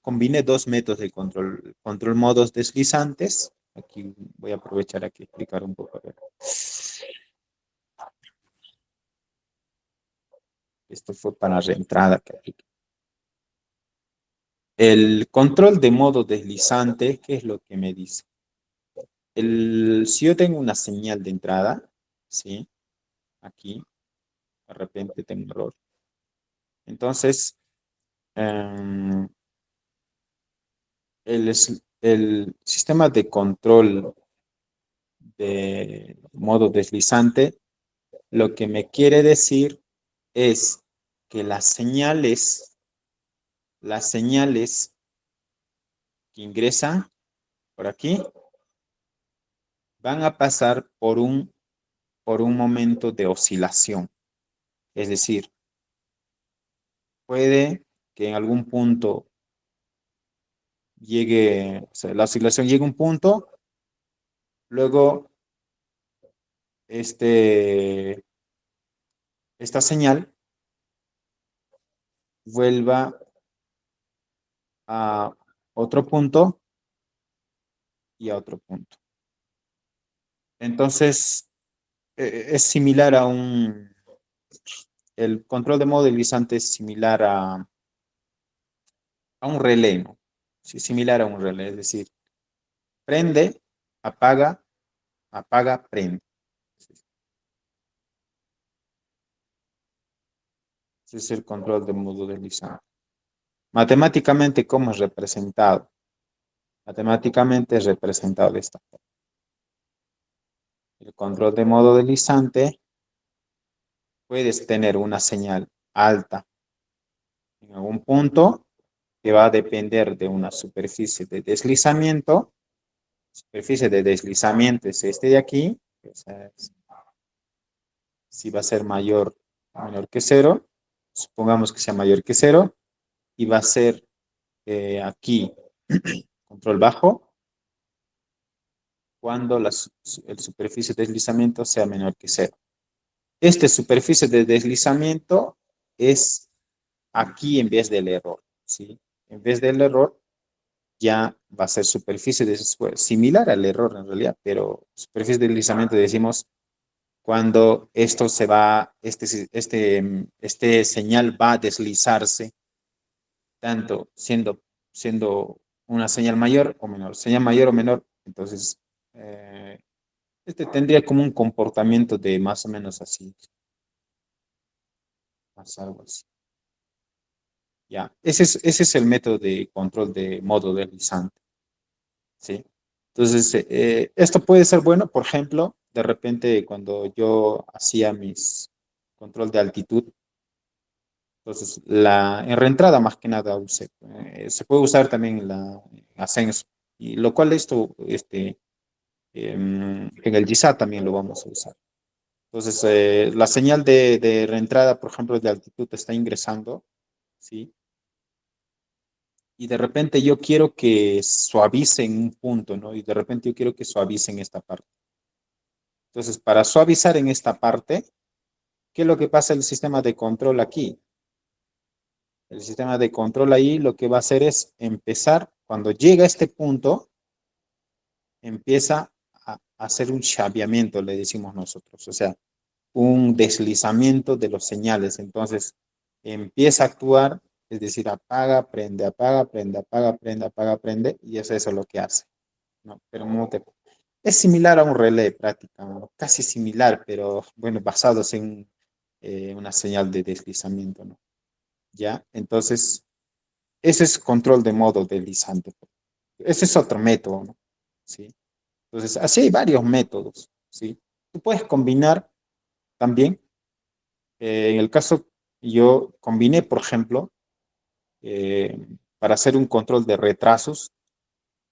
combiné dos métodos de control, control modos deslizantes. Aquí voy a aprovechar aquí a explicar un poco. A ver. Esto fue para la reentrada que apliqué. El control de modo deslizante, ¿qué es lo que me dice? Si yo tengo una señal de entrada, ¿sí? Aquí, de repente tengo un error. Entonces, em, el sistema de control de modo deslizante, lo que me quiere decir es que las señales que ingresan por aquí van a pasar por un momento de oscilación. Es decir, puede que en algún punto llegue, o sea, la oscilación llegue a un punto, luego esta señal vuelva a otro punto y a otro punto. Entonces, es similar el control de modo deslizante es similar a un relé, ¿no? Sí, similar a un relé, es decir, prende, apaga, apaga, prende. Ese es el control de modo deslizante. Matemáticamente, ¿cómo es representado? Matemáticamente es representado de esta forma. El control de modo deslizante, puedes tener una señal alta en algún punto que va a depender de una superficie de deslizamiento. Superficie de deslizamiento es este de aquí. O sea, si va a ser mayor o menor que cero, supongamos que sea mayor que cero, y va a ser aquí control bajo cuando el superficie de deslizamiento sea menor que cero. Esta superficie de deslizamiento es aquí en vez del error, ¿sí? En vez del error ya va a ser superficie de similar al error en realidad, pero superficie de deslizamiento decimos cuando esto se va, este señal va a deslizarse, tanto siendo una señal mayor o menor, señal mayor o menor, entonces este tendría como un comportamiento de más o menos así, más algo así. Ya, ese es el método de control de modo deslizante, ¿sí? Entonces, esto puede ser bueno, por ejemplo, de repente cuando yo hacía mis control de altitud, entonces en reentrada más que nada se puede usar también en ascenso, y lo cual esto, en el GISA también lo vamos a usar. Entonces, la señal de reentrada, por ejemplo, de altitud está ingresando, ¿sí? Y de repente yo quiero que suavice en un punto, ¿no? Y de repente yo quiero que suavice en esta parte. Entonces, para suavizar en esta parte, ¿qué es lo que pasa en el sistema de control aquí? El sistema de control ahí lo que va a hacer es empezar, cuando llega a este punto, empieza a hacer un chaveamiento, le decimos nosotros, o sea, un deslizamiento de los señales. Entonces, empieza a actuar, es decir, apaga, prende, apaga, prende, apaga, prende, y es eso lo que hace, ¿no? Pero es similar a un relé prácticamente, casi similar, pero bueno, basados en una señal de deslizamiento, ¿no? ¿Ya? Entonces, ese es control de modo deslizante. Ese es otro método, ¿no? ¿Sí? Entonces, así hay varios métodos, ¿sí? Tú puedes combinar también. En el caso, yo combiné, por ejemplo, para hacer un control de retrasos,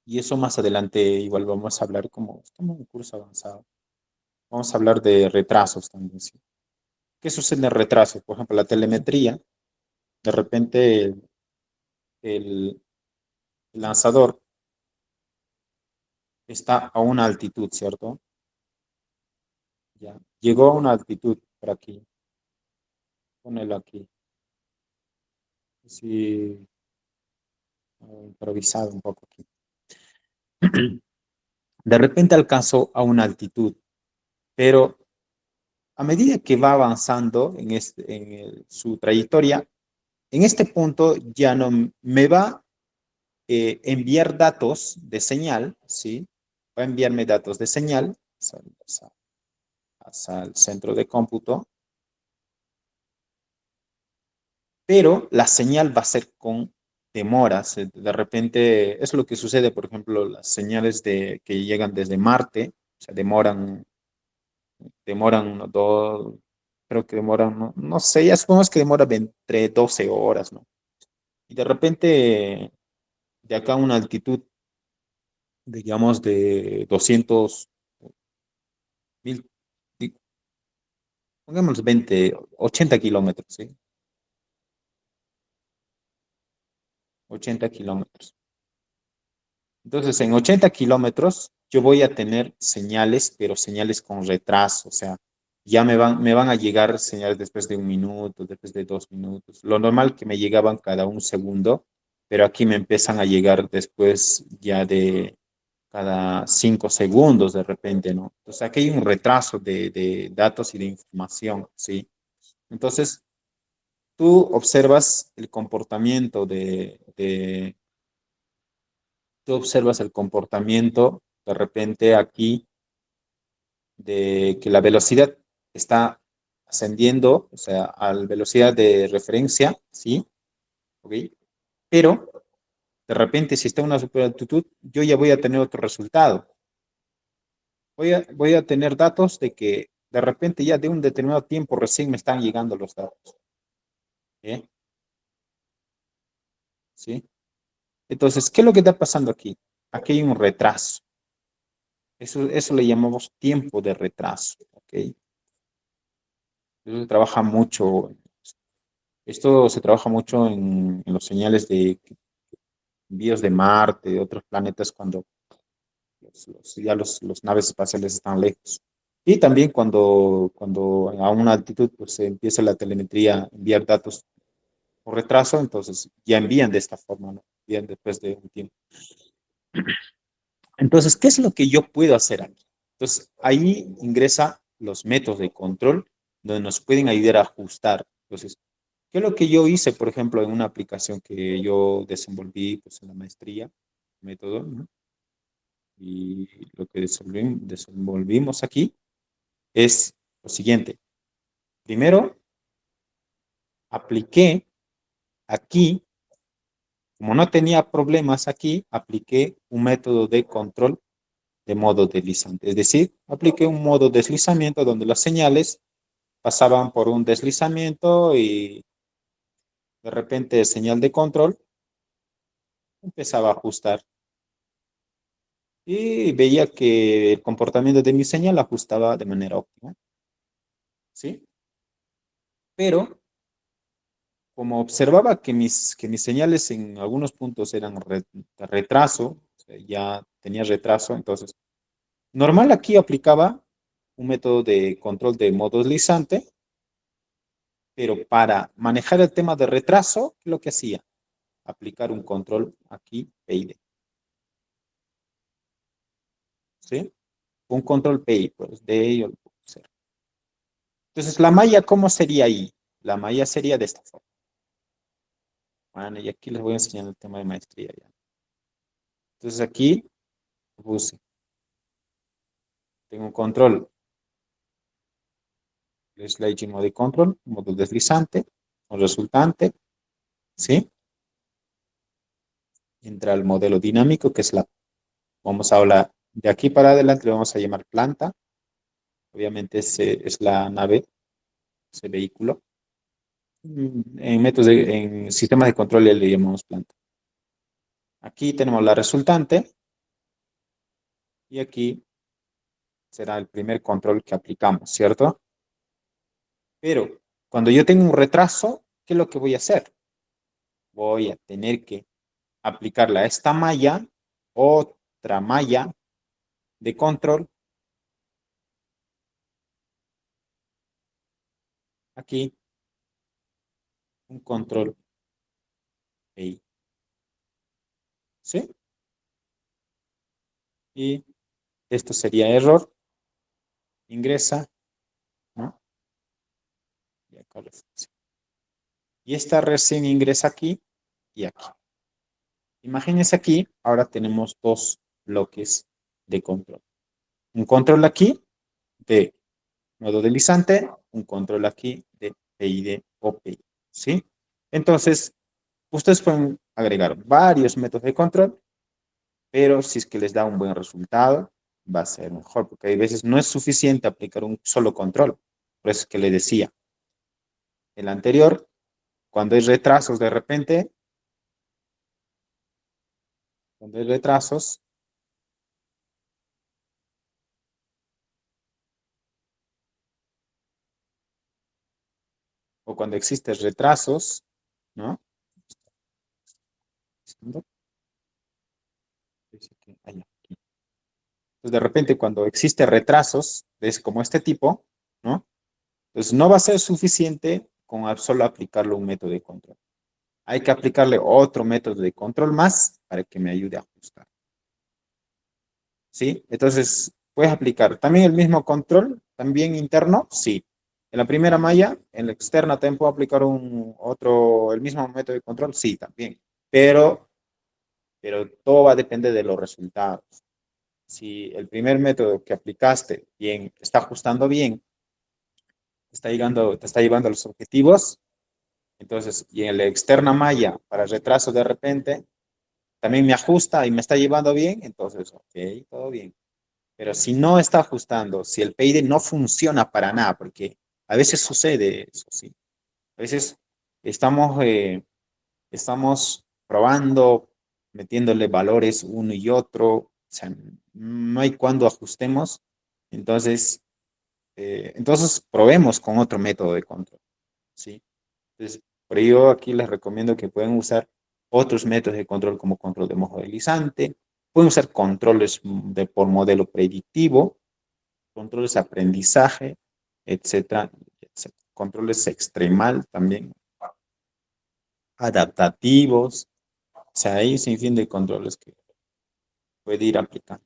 y eso más adelante igual vamos a hablar como estamos en un curso avanzado. Vamos a hablar de retrasos también, ¿sí? ¿Qué sucede en retrasos? Por ejemplo, la telemetría, de repente el lanzador está a una altitud, ¿cierto? Ya. Llegó a una altitud por aquí. Ponelo aquí. Sí, improvisado un poco aquí. De repente alcanzó a una altitud, pero a medida que va avanzando en su trayectoria, en este punto ya no me va enviar datos de señal, ¿sí? Va a enviarme datos de señal al centro de cómputo, pero la señal va a ser con demoras. De repente, es lo que sucede, por ejemplo, las señales que llegan desde Marte, o sea, demoran unos dos, creo que demoran, no, no sé, ya supongamos que demora entre 12 horas, ¿no? Y de repente, de acá a una altitud, digamos, de 200 mil, pongamos 20, 80 kilómetros, ¿sí? 80 kilómetros. Entonces, en 80 kilómetros yo voy a tener señales, pero señales con retraso, o sea, ya me van a llegar señales después de 1 minuto, después de 2 minutos. Lo normal que me llegaban cada 1 segundo, pero aquí me empiezan a llegar después ya de cada 5 segundos de repente, ¿no? O sea, aquí hay un retraso de datos y de información, ¿sí? Entonces, tú observas el comportamiento tú observas el comportamiento de repente aquí de que la velocidad está ascendiendo, o sea, a la velocidad de referencia, ¿sí? ¿Ok? Pero de repente si está en una superaltitud, yo ya voy a tener otro resultado. Voy a tener datos de que de repente ya de un determinado tiempo recién me están llegando los datos. ¿Eh? ¿Sí? Entonces, ¿qué es lo que está pasando aquí? Aquí hay un retraso. Eso le llamamos tiempo de retraso. ¿Ok? Eso se trabaja mucho. Esto se trabaja mucho en los señales de envíos de Marte, de otros planetas, cuando ya los naves espaciales están lejos. Y también cuando a una altitud pues, se empieza la telemetría a enviar datos por retraso, entonces ya envían de esta forma, ¿no? Envían después de un tiempo. Entonces, ¿qué es lo que yo puedo hacer aquí? Entonces, ahí ingresa los métodos de control donde nos pueden ayudar a ajustar. Entonces, ¿qué es lo que yo hice, por ejemplo, en una aplicación que yo desenvolví pues, en la maestría, método, ¿no? Y lo que desenvolvimos aquí es lo siguiente. Primero, apliqué aquí, como no tenía problemas aquí, apliqué un método de control de modo deslizante. Es decir, apliqué un modo deslizamiento donde las señales pasaban por un deslizamiento y de repente señal de control empezaba a ajustar y veía que el comportamiento de mi señal ajustaba de manera óptima, ¿sí? Pero como observaba que mis señales en algunos puntos eran de retraso, o sea, ya tenía retraso, entonces, normal aquí aplicaba un método de control de modo deslizante, pero para manejar el tema de retraso, ¿qué es lo que hacía? Aplicar un control aquí, PID, ¿sí? Un control PI, pues de ello lo puedo hacer. Entonces, la malla, ¿cómo sería ahí? La malla sería de esta forma. Bueno, y aquí les voy a enseñar el tema de maestría ya. Entonces, aquí puse, tengo un control, sliding mode control, modo deslizante, o resultante, ¿sí? Entra el modelo dinámico, que es vamos a hablar de aquí para adelante, le vamos a llamar planta. Obviamente es la nave, ese vehículo. En sistemas de control ya le llamamos planta. Aquí tenemos la resultante y aquí será el primer control que aplicamos, ¿cierto? Pero cuando yo tengo un retraso, ¿qué es lo que voy a hacer? Voy a tener que aplicarle a esta malla otra malla de control aquí, un control ahí, ¿sí? Y esto sería error, ingresa, ¿no? Y esta recién ingresa aquí y aquí. Imagínense aquí, ahora tenemos dos bloques de control. Un control aquí de nodo deslizante, un control aquí de PID o PI, ¿sí? Entonces, ustedes pueden agregar varios métodos de control, pero si es que les da un buen resultado, va a ser mejor, porque hay veces no es suficiente aplicar un solo control. Por eso es que le decía, el anterior, cuando hay retrasos de repente, cuando hay retrasos, o cuando existen retrasos, ¿no? Entonces, de repente, cuando existen retrasos, es como este tipo, ¿no? Entonces, no va a ser suficiente con solo aplicarle un método de control. Hay que aplicarle otro método de control más para que me ayude a ajustar. ¿Sí? Entonces, puedes aplicar también el mismo control, también interno, sí. En la primera malla, en la externa también puedo aplicar el mismo método de control, sí, también. Pero todo va a depender de los resultados. Si el primer método que aplicaste bien, está ajustando bien, te está llevando a los objetivos, entonces, y en la externa malla para retraso de repente, también me ajusta y me está llevando bien, entonces, ok, todo bien. Pero si no está ajustando, si el PID no funciona para nada, porque a veces sucede eso, sí. A veces estamos probando, metiéndole valores uno y otro, o sea, no hay cuando ajustemos, entonces probemos con otro método de control, ¿sí? Entonces, por ello aquí les recomiendo que pueden usar otros métodos de control como control de modelizante, pueden usar controles por modelo predictivo, controles de aprendizaje, etcétera, etcétera. Controles extremal también, adaptativos, o sea, hay un sinfín de controles que puede ir aplicando.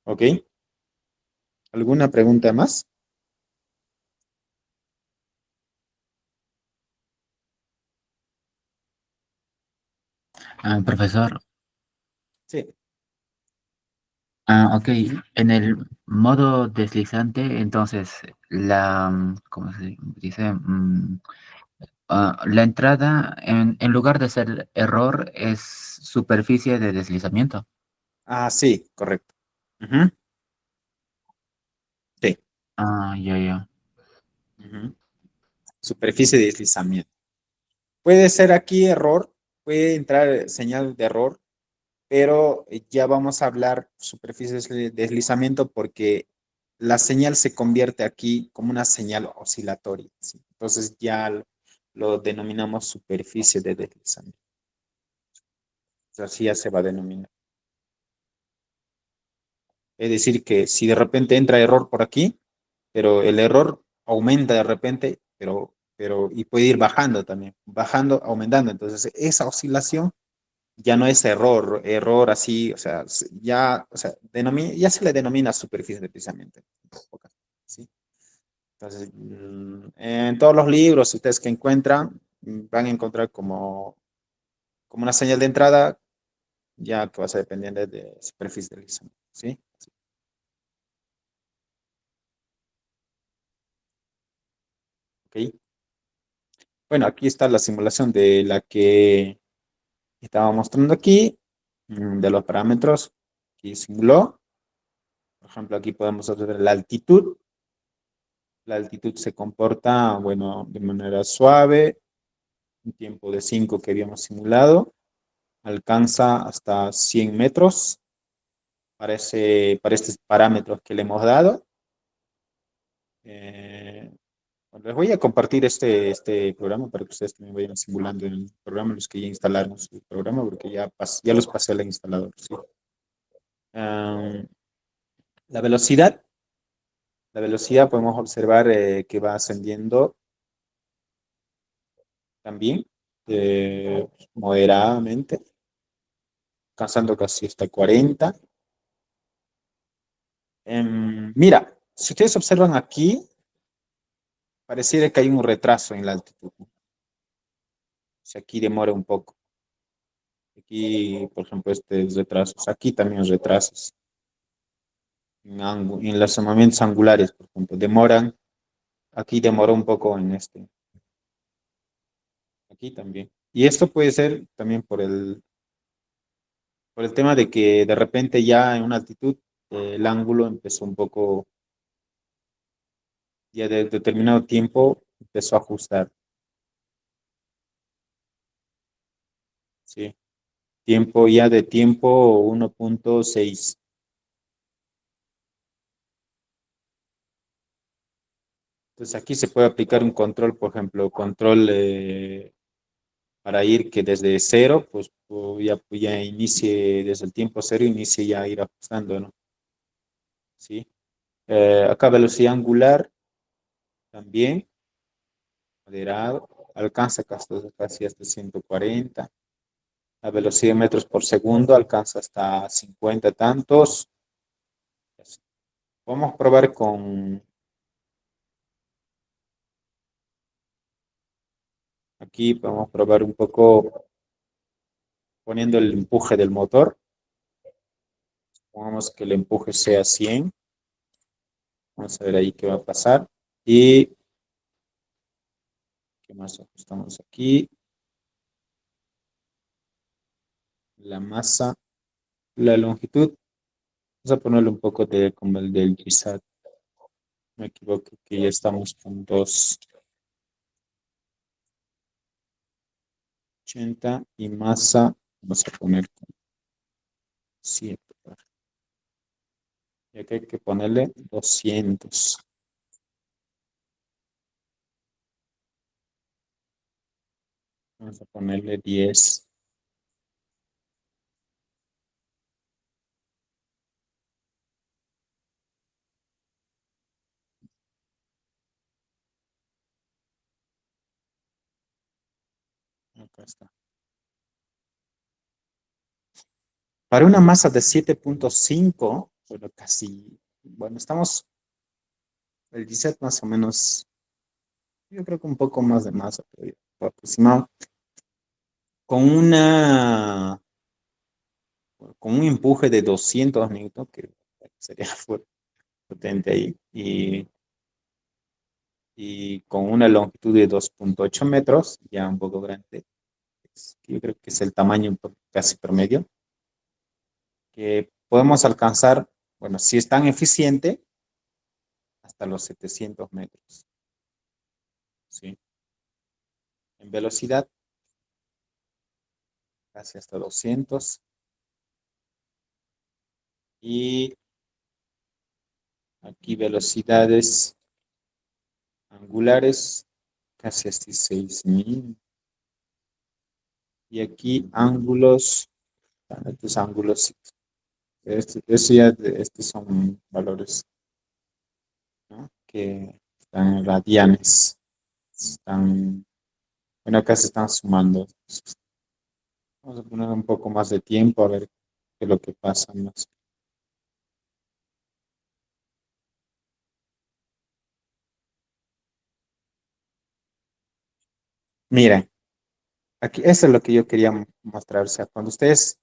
¿Ok? ¿Alguna pregunta más? Profesor, Sí. ok, en el modo deslizante, entonces, ¿cómo se dice? La entrada, en lugar de ser error, es superficie de deslizamiento. Ah, sí, correcto. Ujú, sí. Ya, ya. Ujú. Superficie de deslizamiento. Puede ser aquí error, puede entrar señal de error, pero ya vamos a hablar superficies de deslizamiento porque la señal se convierte aquí como una señal oscilatoria, ¿sí? Entonces ya lo denominamos superficie de deslizamiento. Así ya se va a denominar. Es decir, que si de repente entra error por aquí, pero el error aumenta de repente, y puede ir bajando también, bajando, aumentando. Entonces, esa oscilación ya no es error así, o sea, ya se le denomina superficie de deslizamiento. ¿Sí? Entonces, en todos los libros, ustedes que encuentran, van a encontrar como una señal de entrada, ya que va a ser dependiente de superficie de deslizamiento. ¿Sí? Ok. Bueno, aquí está la simulación de la que estaba mostrando aquí, de los parámetros que simuló. Por ejemplo, aquí podemos observar la altitud. La altitud se comporta, bueno, de manera suave, un tiempo de 5 que habíamos simulado, alcanza hasta 100 metros para estos parámetros que le hemos dado. Bueno, les voy a compartir este programa para que ustedes también vayan simulando en el programa, los que ya instalaron su programa, porque ya los pasé al instalador. ¿Sí? Um, la velocidad. La velocidad podemos observar que va ascendiendo también moderadamente, alcanzando casi hasta 40. Mira, si ustedes observan aquí, pareciera que hay un retraso en la altitud. O sea, aquí demora un poco. Aquí, por ejemplo, este es retrasos. Aquí también retrasos. En los movimientos angulares, por ejemplo, demoran. Aquí demora un poco en este. Aquí también. Y esto puede ser también por el tema de que de repente ya en una altitud el ángulo empezó un poco, ya de determinado tiempo empezó a ajustar. ¿Sí? Tiempo ya de tiempo 1.6. Entonces aquí se puede aplicar un control, por ejemplo, control para ir que desde cero, pues ya inicie desde el tiempo cero, inicie ya a ir ajustando, ¿no? ¿Sí? Acá velocidad angular también, moderado, alcanza casi hasta 140. La velocidad de metros por segundo alcanza hasta 50 tantos. Vamos a probar aquí podemos probar un poco poniendo el empuje del motor. Pongamos que el empuje sea 100. Vamos a ver ahí qué va a pasar. Y qué más ajustamos aquí. La masa, la longitud. Vamos a ponerle un poco de como el del GSAT. Me equivoco que ya estamos con 280 y masa. Vamos a poner 7. Y aquí hay que ponerle 200. Vamos a ponerle 10. Acá está. Para una masa de 7.5, bueno, casi, bueno, estamos, el 17 más o menos, yo creo que un poco más de masa, pero aproximado, con con un empuje de 200 newton, que sería potente ahí, y con una longitud de 2.8 metros, ya un poco grande, yo creo que es el tamaño casi promedio, que podemos alcanzar, bueno, si es tan eficiente, hasta los 700 metros, ¿sí? En velocidad, casi hasta 200. Y aquí velocidades angulares, casi hasta 6000. Y aquí ángulos, estos ángulos, estos son valores, ¿no? Que están en radianes. Bueno, acá se están sumando. Vamos a poner un poco más de tiempo a ver qué es lo que pasa más. Miren, aquí, eso es lo que yo quería mostrar. O sea, cuando ustedes,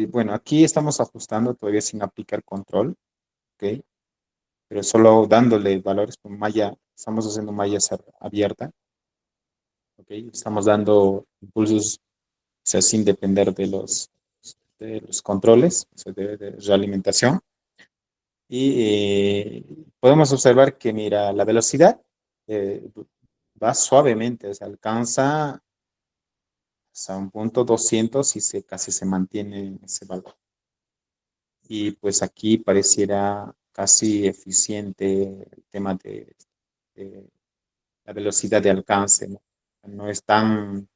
bueno, aquí estamos ajustando todavía sin aplicar control, ¿ok? Pero solo dándole valores con malla, estamos haciendo malla abierta, ¿ok? Estamos dando impulsos, o sea, sin depender de los controles, o sea, de realimentación. Y podemos observar que, mira, la velocidad eh, va suavemente, o sea, alcanza hasta un punto 200 y casi se mantiene en ese valor. Y pues aquí pareciera casi eficiente el tema de la velocidad de alcance, ¿no? No es tan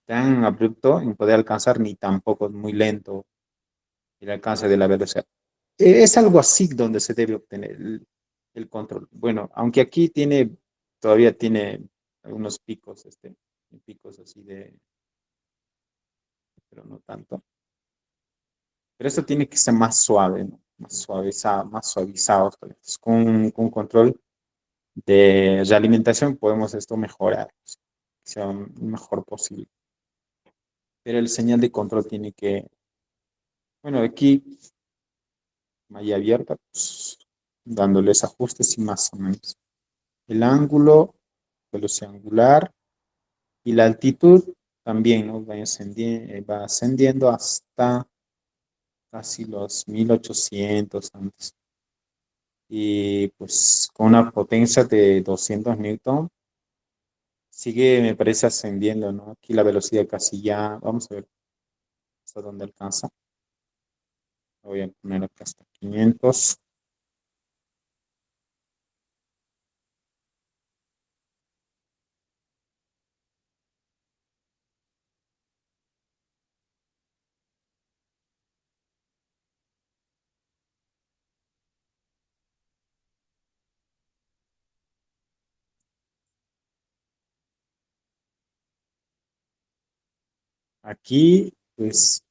abrupto en poder alcanzar ni tampoco muy lento el alcance de la velocidad. Es algo así donde se debe obtener el control. Bueno, aunque aquí todavía tiene algunos picos, picos así pero no tanto. Pero esto tiene que ser más suave, ¿no? Más suavizado. Entonces, con un control de realimentación podemos esto mejorar, que sea lo mejor posible. pero el señal de control tiene que, bueno, aquí, malla abierta, pues, dándoles ajustes y más o menos. El ángulo, velocidad angular y la altitud también, ¿no? Va ascendiendo hasta casi los 1800 antes. Y pues con una potencia de 200 newton, sigue, me parece, ascendiendo, ¿no? Aquí la velocidad casi ya, vamos a ver hasta dónde alcanza. Voy a poner acá hasta 500. Aquí, pues,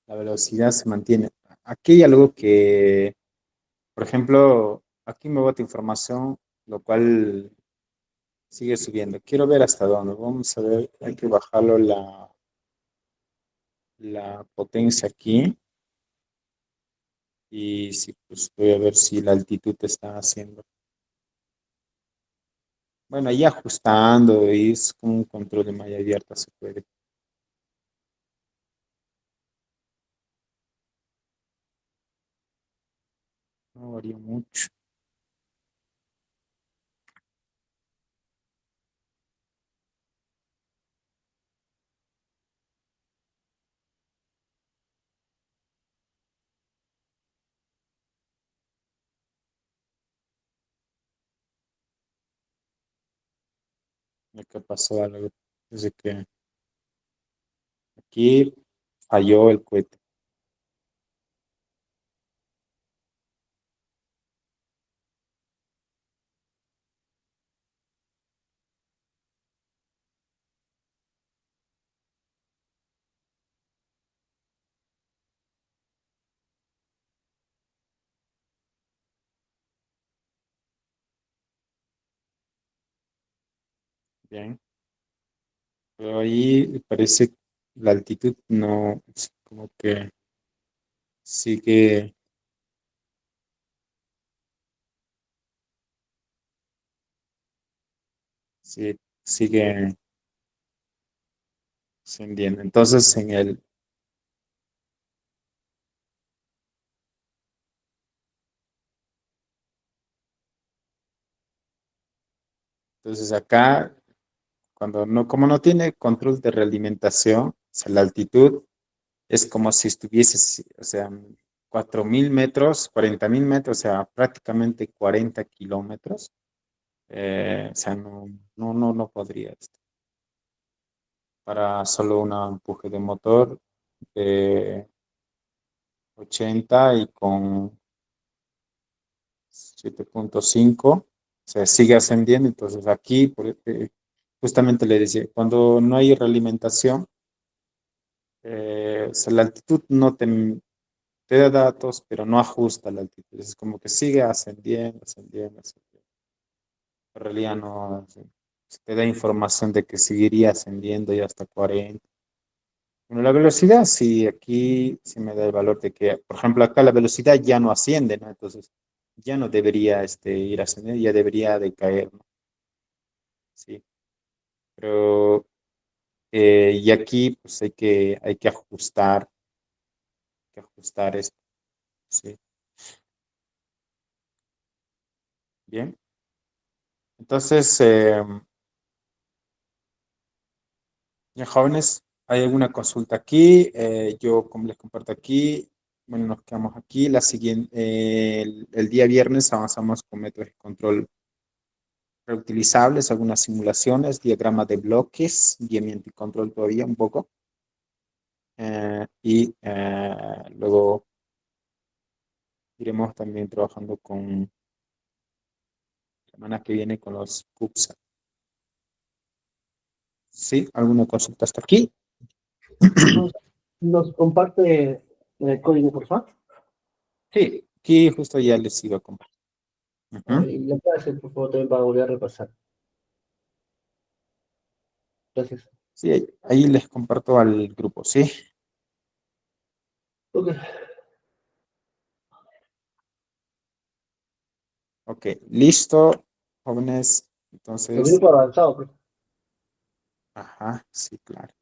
la velocidad se mantiene. Aquí hay algo que, por ejemplo, aquí me bota información, lo cual sigue subiendo. Quiero ver hasta dónde. Vamos a ver, hay que bajarlo la potencia aquí. Y sí, pues voy a ver si la altitud está haciendo. Bueno, ahí ajustando, es como un control de malla abierta, se puede. No varía mucho. Acá pasó algo. Desde que aquí falló el cohete. Bien. Pero ahí parece la altitud no, es como que sigue, sigue ascendiendo. Entonces, entonces acá, cuando no, como no tiene control de realimentación, o sea, la altitud es como si estuviese, o sea, 4000 metros, 40.000 metros, o sea, prácticamente 40 kilómetros. O sea, no podría para solo un empuje de motor de 80 y con 7.5, o sea, sigue ascendiendo. Entonces aquí, justamente le decía, cuando no hay realimentación, o sea, la altitud no te da datos, pero no ajusta la altitud. Es como que sigue ascendiendo, ascendiendo, ascendiendo. En realidad no, te da información de que seguiría ascendiendo y hasta 40. Bueno, la velocidad, sí, aquí sí me da el valor de que, por ejemplo, acá la velocidad ya no asciende, ¿no? Entonces, ya no debería ir ascendiendo, ya debería de caer, ¿no? Sí, pero, y aquí, pues hay que ajustar esto, sí. Bien, entonces, ya jóvenes, ¿hay alguna consulta aquí? Yo, como les comparto aquí, bueno, nos quedamos aquí. El día viernes avanzamos con métodos de control reutilizables, algunas simulaciones, diagrama de bloques, guiamiento y control todavía un poco. Luego iremos también trabajando con la semana que viene con los CUPSA. ¿Sí? ¿Alguna consulta hasta aquí? Nos comparte el código, por favor. Sí, aquí justo ya les iba a compartir. Ujú. Y la clase, por favor, también para volver a repasar. Gracias. Sí, ahí les comparto al grupo, ¿sí? Ok. Ok, listo, jóvenes. El Entonces, grupo avanzado, pues. ajá, sí, claro.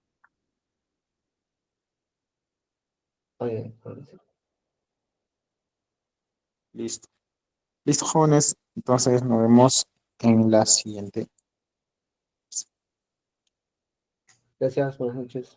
Oye, ahora sí. Listo. Listo, jóvenes. Entonces, nos vemos en la siguiente. Gracias, buenas noches.